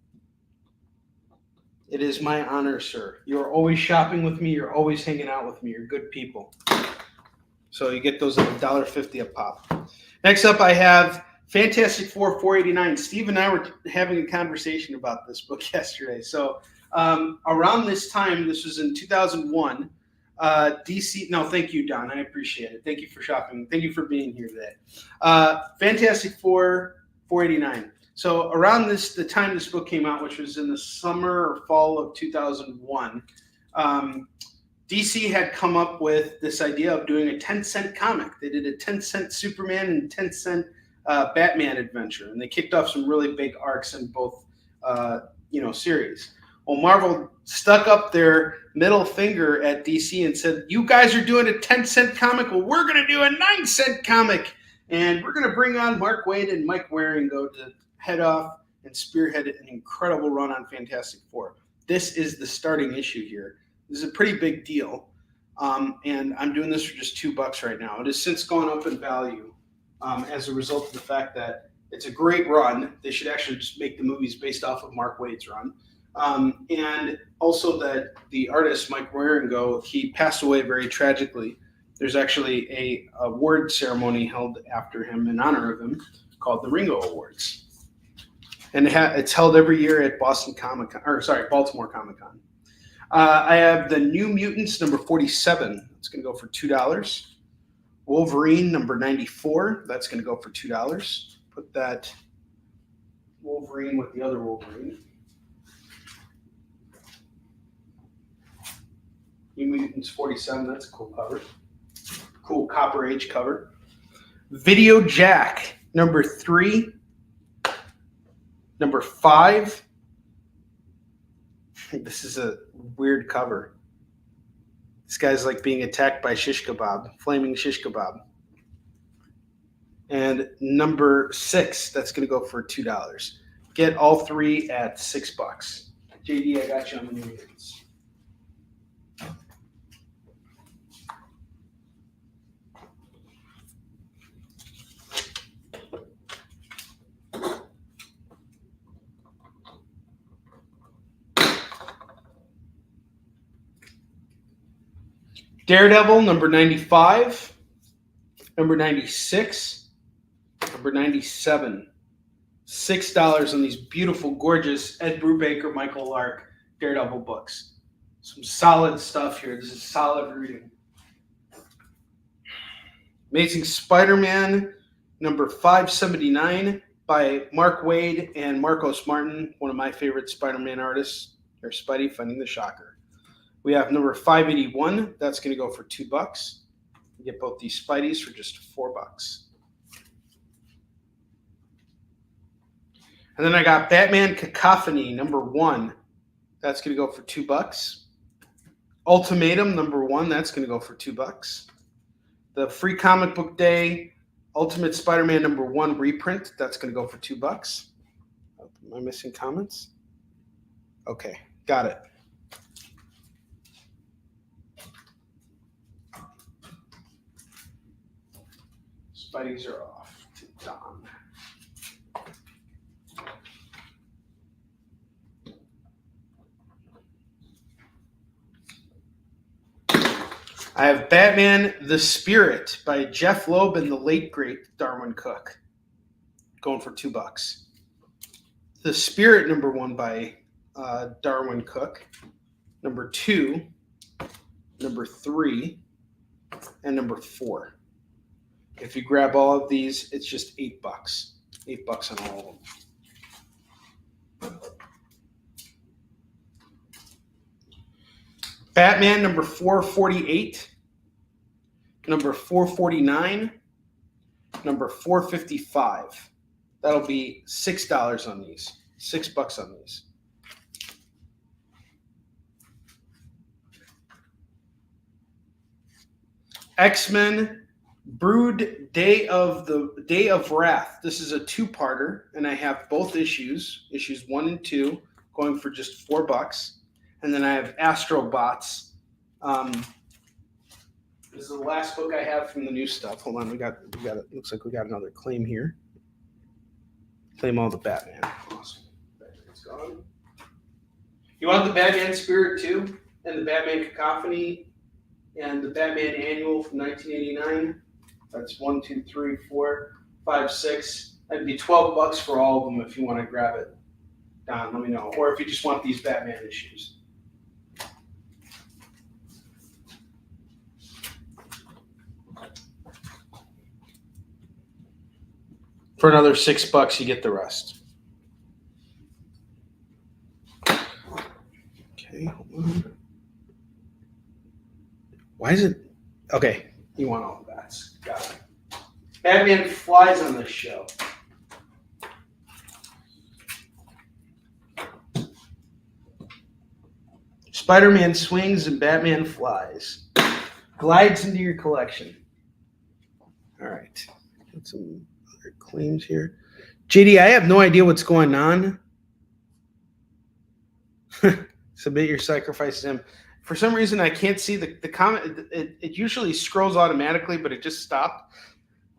It is my honor, sir. You're always shopping with me. You're always hanging out with me. You're good people. So you get those at $1.50 a pop. Next up, I have Fantastic Four 489. Steve and I were having a conversation about this book yesterday. So around this time, this was in 2001, DC. No, thank you, Don. I appreciate it. Thank you for shopping. Thank you for being here today. Fantastic Four 489. So around the time this book came out, which was in the summer or fall of 2001, DC had come up with this idea of doing a 10-cent comic. They did a 10-cent Superman and 10-cent Batman adventure, and they kicked off some really big arcs in both, series. Well, Marvel stuck up their middle finger at DC and said, "You guys are doing a 10-cent comic. Well, we're going to do a 9-cent comic, and we're going to bring on Mark Waid and Mike Waringo to head off and spearhead an incredible run on Fantastic Four." This is the starting issue here. This is a pretty big deal, and I'm doing this for just $2 right now. It has since gone up in value as a result of the fact that it's a great run. They should actually just make the movies based off of Mark Waid's run. And also that the artist, Mike Waringo, he passed away very tragically. There's actually a award ceremony held after him in honor of him called the Ringo Awards. And it's held every year at Baltimore Comic Con. I have the New Mutants number 47. It's going to go for $2. Wolverine number 94. That's going to go for $2. Put that Wolverine with the other Wolverine. New Mutants 47. That's a cool cover. Cool Copper Age cover. Video Jack number 3. Number 5. This is a weird cover. This guy's like being attacked by shish kebab, flaming shish kebab. And number 6, that's going to go for $2. Get all 3 at $6. JD, I got you on the New Mutants. Daredevil, number 95, number 96, number 97. $6 on these beautiful, gorgeous Ed Brubaker, Michael Lark Daredevil books. Some solid stuff here. This is solid reading. Amazing Spider-Man, number 579 by Mark Waid and Marcos Martin, one of my favorite Spider-Man artists. Or Spidey Finding the Shocker. We have number 581. That's going to go for $2. You get both these Spideys for just $4. And then I got Batman Cacophony, number 1. That's going to go for $2. Ultimatum, number 1. That's going to go for $2. The Free Comic Book Day Ultimate Spider-Man number 1 reprint. That's going to go for $2. Am I missing comments? Okay, got it. Spideys are off to Don. I have Batman the Spirit by Jeff Loeb and the late great Darwin Cook. Going for $2. The Spirit number 1 by Darwin Cook. Number 2, number 3, and number 4. If you grab all of these, it's just $8. $8 on all of them. Batman number 448, number 449, number 455. That'll be $6 on these. $6 on these. X-Men Brood Day of Wrath. This is a 2-parter, and I have both issues 1 and 2, going for just $4. And then I have Astrobots This is the last book I have from the new stuff. Hold on, we got it. Looks like we got another claim here. Claim all the Batman. Awesome. Batman's gone. You want the Batman Spirit too, and the Batman Cacophony, and the Batman Annual from 1989. That's 1, 2, 3, 4, 5, 6. That'd be $12 for all of them if you want to grab it. Don, let me know. Or if you just want these Batman issues. For another $6, you get the rest. Okay, hold on. Why is it? Okay, you want all of that. Got it. Batman flies on this show. Spider-Man swings and Batman flies. Glides into your collection. All right. Got some other claims here. JD, I have no idea what's going on. Submit your sacrifice to him. For some reason, I can't see the comment. It usually scrolls automatically, but it just stopped.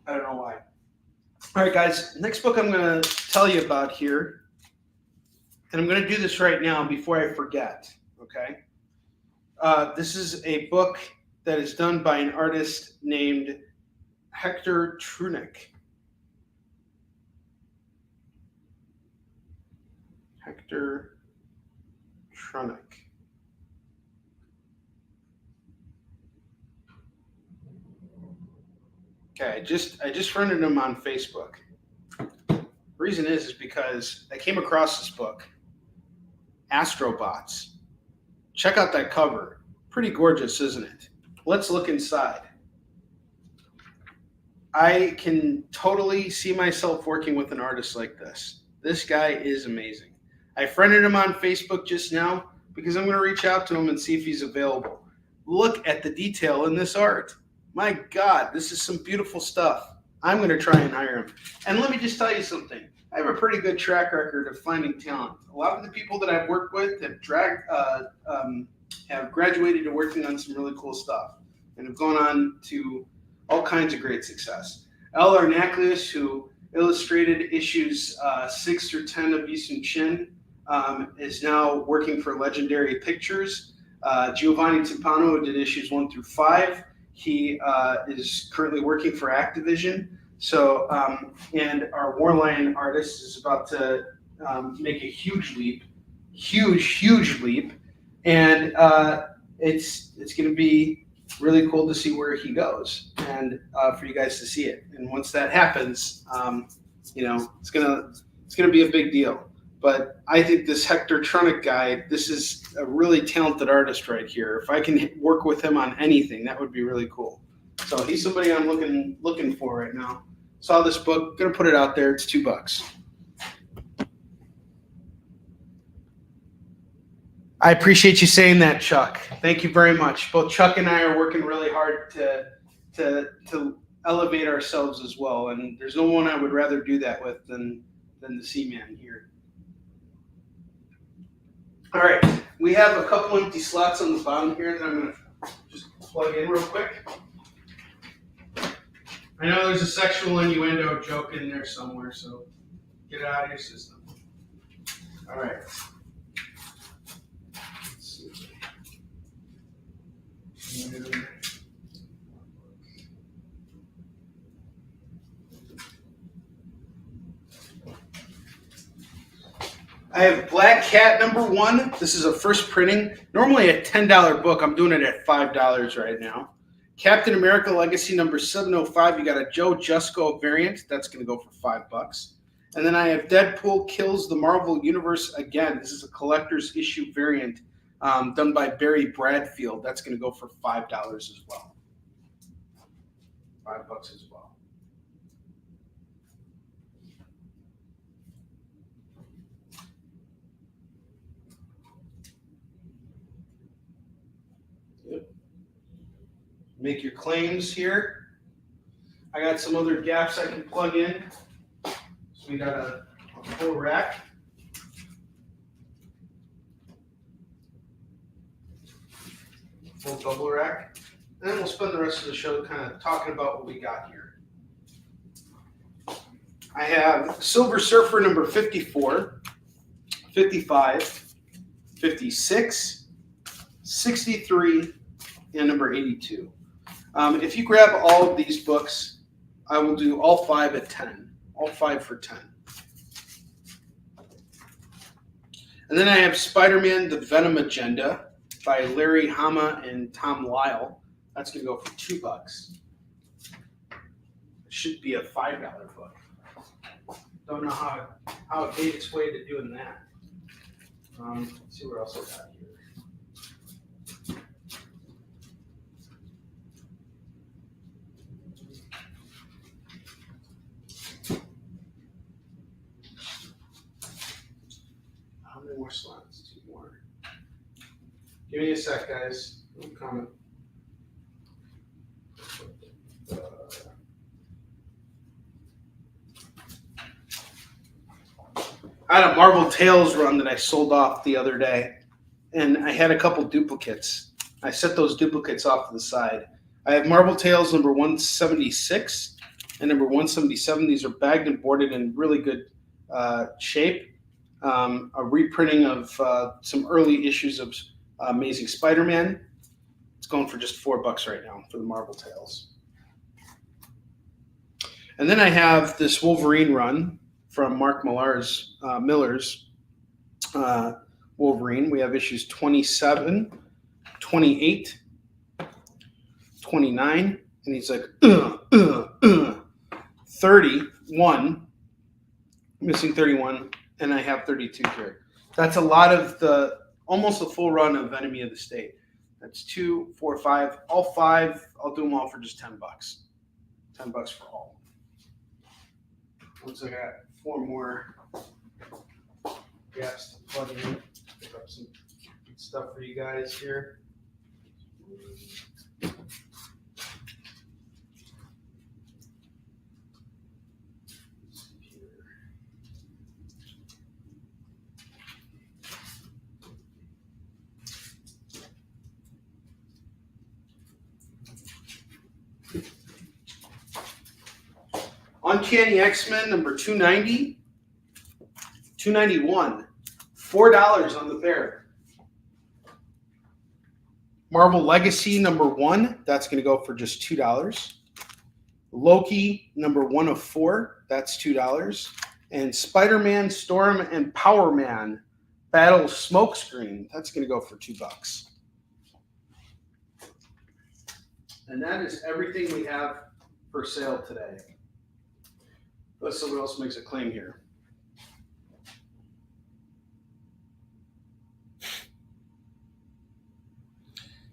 I don't know why. All right, guys. Next book I'm going to tell you about here, and I'm going to do this right now before I forget, okay? This is a book that is done by an artist named Hector Trunick. Hector Trunick. Okay, I just friended him on Facebook. The reason is because I came across this book, Astrobots. Check out that cover. Pretty gorgeous, isn't it? Let's look inside. I can totally see myself working with an artist like this. This guy is amazing. I friended him on Facebook just now because I'm going to reach out to him and see if he's available. Look at the detail in this art. My God, this is some beautiful stuff. I'm going to try and hire him. And let me just tell you something. I have a pretty good track record of finding talent. A lot of the people that I've worked with have graduated to working on some really cool stuff and have gone on to all kinds of great success. L. Arnaclius, who illustrated issues 6 through 10 of Yisun Chin, is now working for Legendary Pictures. Giovanni Timpano, who did issues 1 through 5, he is currently working for Activision. So, and our Warline artist is about to make a huge leap, huge leap, and it's going to be really cool to see where he goes, and for you guys to see it. And once that happens, it's gonna be a big deal. But I think this Hector Trunick guy, this is a really talented artist right here. If I can work with him on anything, that would be really cool. So he's somebody I'm looking for right now. Saw this book, gonna put it out there. It's $2. I appreciate you saying that, Chuck. Thank you very much. Both Chuck and I are working really hard to elevate ourselves as well. And there's no one I would rather do that with than the C-Man here. All right, we have a couple empty slots on the bottom here that I'm going to just plug in real quick. I know there's a sexual innuendo joke in there somewhere, so get it out of your system. All right. Let's see. I have Black Cat #1. This is a first printing. Normally a $10 book. I'm doing it at $5 right now. Captain America Legacy #705. You got a Joe Jusko variant. That's going to go for $5. And then I have Deadpool Kills the Marvel Universe Again. This is a collector's issue variant done by Barry Bradfield. That's going to go for $5 as well. $5 as well. Make your claims here. I got some other gaps I can plug in. So we got a full rack. full double rack. And then we'll spend the rest of the show kind of talking about what we got here. I have Silver Surfer number 54, 55, 56, 63, and number 82. If you grab all of these books, I will do all 5 at 10. All 5 for 10. And then I have Spider-Man: The Venom Agenda by Larry Hama and Tom Lyle. That's going to go for $2. It should be a $5 book. Don't know how it made its way to doing that. Let's see what else I got here. How many more slots? 2 more. Give me a sec, guys. I'm coming. I had a Marvel Tales run that I sold off the other day, and I had a couple duplicates. I set those duplicates off to the side. I have Marvel Tales number 176 and number 177. These are bagged and boarded in really good shape. A reprinting of some early issues of Amazing Spider-Man. It's going for just $4 right now for the Marvel Tales. And then I have this Wolverine run from Mark Millar's Wolverine. We have issues 27, 28, 29, and he's like, 31, missing 31, and I have 32 here. That's a lot of almost the full run of Enemy of the State. That's 2, 4, 5, all 5. I'll do them all for just $10. $10 for all. Looks like I got 4 more gaps to plug in. Pick up some good stuff for you guys here. Uncanny X-Men number 290, 291, $4 on the pair. Marvel Legacy number 1, that's going to go for just $2. Loki number 104, that's $2. And Spider-Man, Storm, and Power Man Battle Smokescreen, that's going to go for $2. And that is everything we have for sale today. Let's see what else makes a claim here.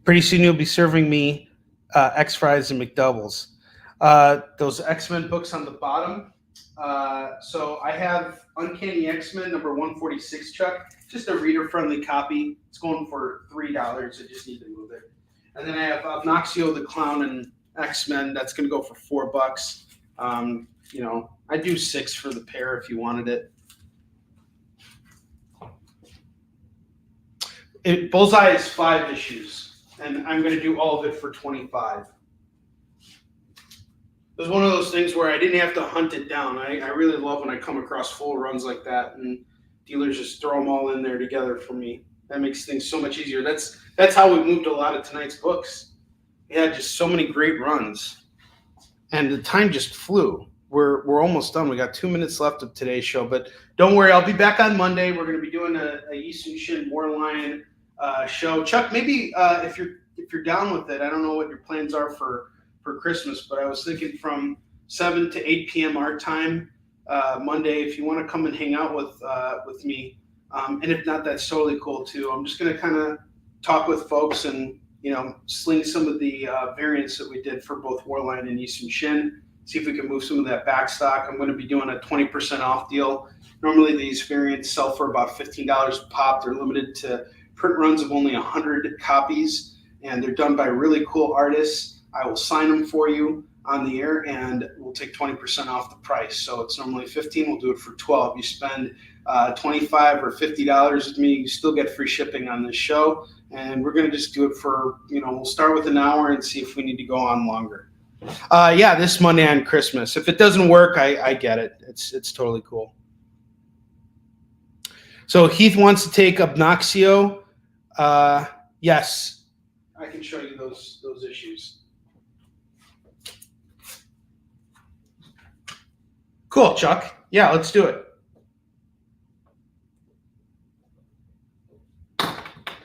Pretty soon you'll be serving me X-Fries and McDoubles. Those X-Men books on the bottom. So I have Uncanny X-Men number 146, Chuck. Just a reader-friendly copy. It's going for $3. I just need to move it. And then I have Obnoxio the Clown and X-Men. That's going to go for $4. I do 6 for the pair if you wanted it. Bullseye is 5 issues, and I'm going to do all of it for $25. It was one of those things where I didn't have to hunt it down. I really love when I come across full runs like that, and dealers just throw them all in there together for me. That makes things so much easier. That's how we moved a lot of tonight's books. We had just so many great runs, and the time just flew. We're almost done. We got 2 minutes left of today's show, but don't worry. I'll be back on Monday. We're going to be doing a Yisung Shin Warline show. Chuck, maybe if you're down with it, I don't know what your plans are for Christmas, but I was thinking from 7 to 8 p.m. our time Monday. If you want to come and hang out with me, and if not, that's totally cool too. I'm just going to kind of talk with folks and sling some of the variants that we did for both Warline and Yisung Shin. See if we can move some of that back stock. I'm going to be doing a 20% off deal. Normally these variants sell for about $15 a pop. They're limited to print runs of only 100 copies, and they're done by really cool artists. I will sign them for you. on the air, and we'll take 20% off the price. So it's normally $15. We'll do it for $12. You spend $25 or $50 with me, you still get free shipping on this show. And we're going to just do it for, we'll start with an hour and see if we need to go on longer. Yeah, this Monday on Christmas. If it doesn't work, I get it. It's totally cool. So Heath wants to take Obnoxio. Yes, I can show you those issues. Cool, Chuck. Yeah, let's do it.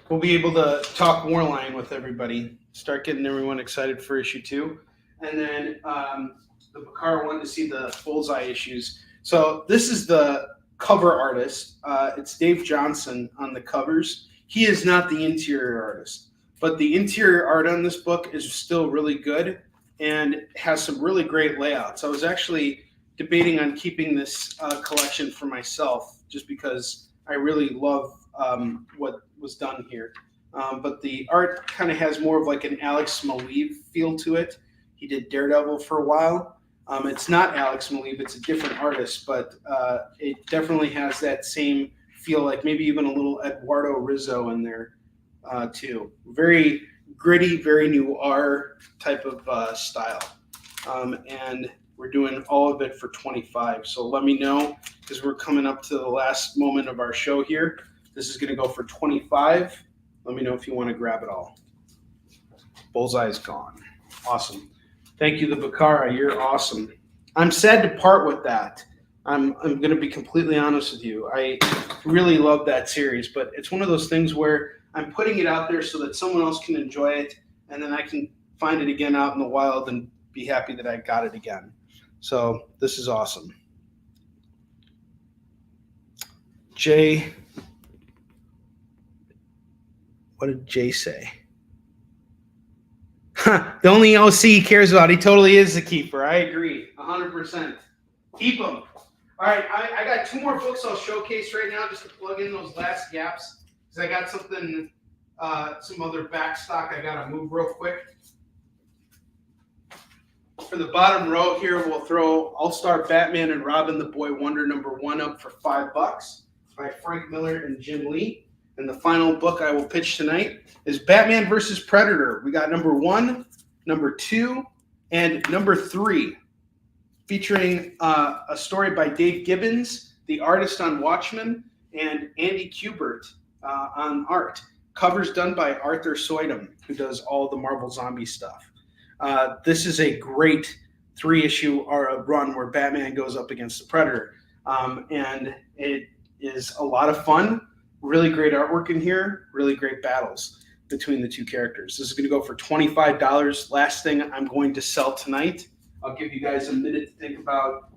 We'll be able to talk Warline with everybody, start getting everyone excited for issue 2. And then the Bakara wanted to see the Bullseye issues. So this is the cover artist. It's Dave Johnson on the covers. He is not the interior artist, but the interior art on this book is still really good and has some really great layouts. I was actually debating on keeping this collection for myself just because I really love what was done here. But the art kind of has more of like an Alex Maleev feel to it. He did Daredevil for a while. It's not Alex Maleev, it's a different artist, but it definitely has that same feel, like maybe even a little Eduardo Rizzo in there too. Very gritty, very noir type of style. And we're doing all of it for $25. So let me know, because we're coming up to the last moment of our show here. This is going to go for $25. Let me know if you want to grab it all. Bullseye is gone. Awesome. Thank you, the Bakara. You're awesome. I'm sad to part with that. I'm going to be completely honest with you. I really love that series, but it's one of those things where I'm putting it out there so that someone else can enjoy it, and then I can find it again out in the wild and be happy that I got it again. So this is awesome. Jay, what did Jay say? The only OC he cares about, he totally is the keeper. I agree, 100%. Keep him. All right, I got 2 more books I'll showcase right now just to plug in those last gaps, because I got something, some other back stock I got to move real quick. For the bottom row here, we'll throw All-Star Batman and Robin the Boy Wonder #1 up for $5 by Frank Miller and Jim Lee. And the final book I will pitch tonight is Batman vs. Predator. We got #1, #2, and #3, featuring a story by Dave Gibbons, the artist on Watchmen, and Andy Kubert on art. Covers done by Arthur Soydom, who does all the Marvel Zombie stuff. This is a great 3-issue run where Batman goes up against the Predator. And it is a lot of fun. Really great artwork in here. Really great battles between the 2 characters. This is going to go for $25. Last thing I'm going to sell tonight. I'll give you guys a minute to think about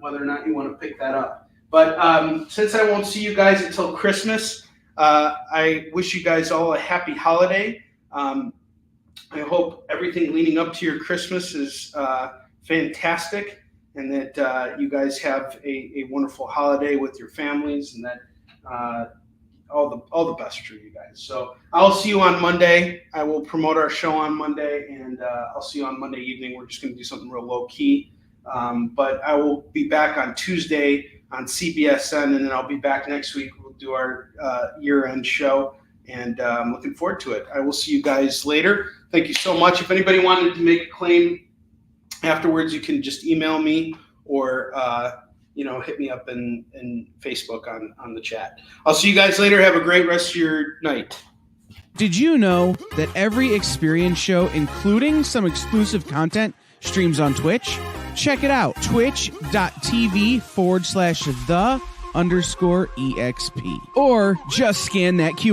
whether or not you want to pick that up. But since I won't see you guys until Christmas, I wish you guys all a happy holiday. I hope everything leading up to your Christmas is fantastic, and that you guys have a wonderful holiday with your families, and that all the best for you guys. So I'll see you on Monday. I will promote our show on Monday, and I'll see you on Monday evening. We're just going to do something real low key, but I will be back on Tuesday on CBSN, and then I'll be back next week. We'll do our year-end show, and I'm looking forward to it. I will see you guys later. Thank you so much. If anybody wanted to make a claim afterwards, you can just email me or hit me up in Facebook on the chat. I'll see you guys later. Have a great rest of your night. Did you know that every Experience show, including some exclusive content, streams on Twitch? Check it out. Twitch.tv/the_EXP. Or just scan that QR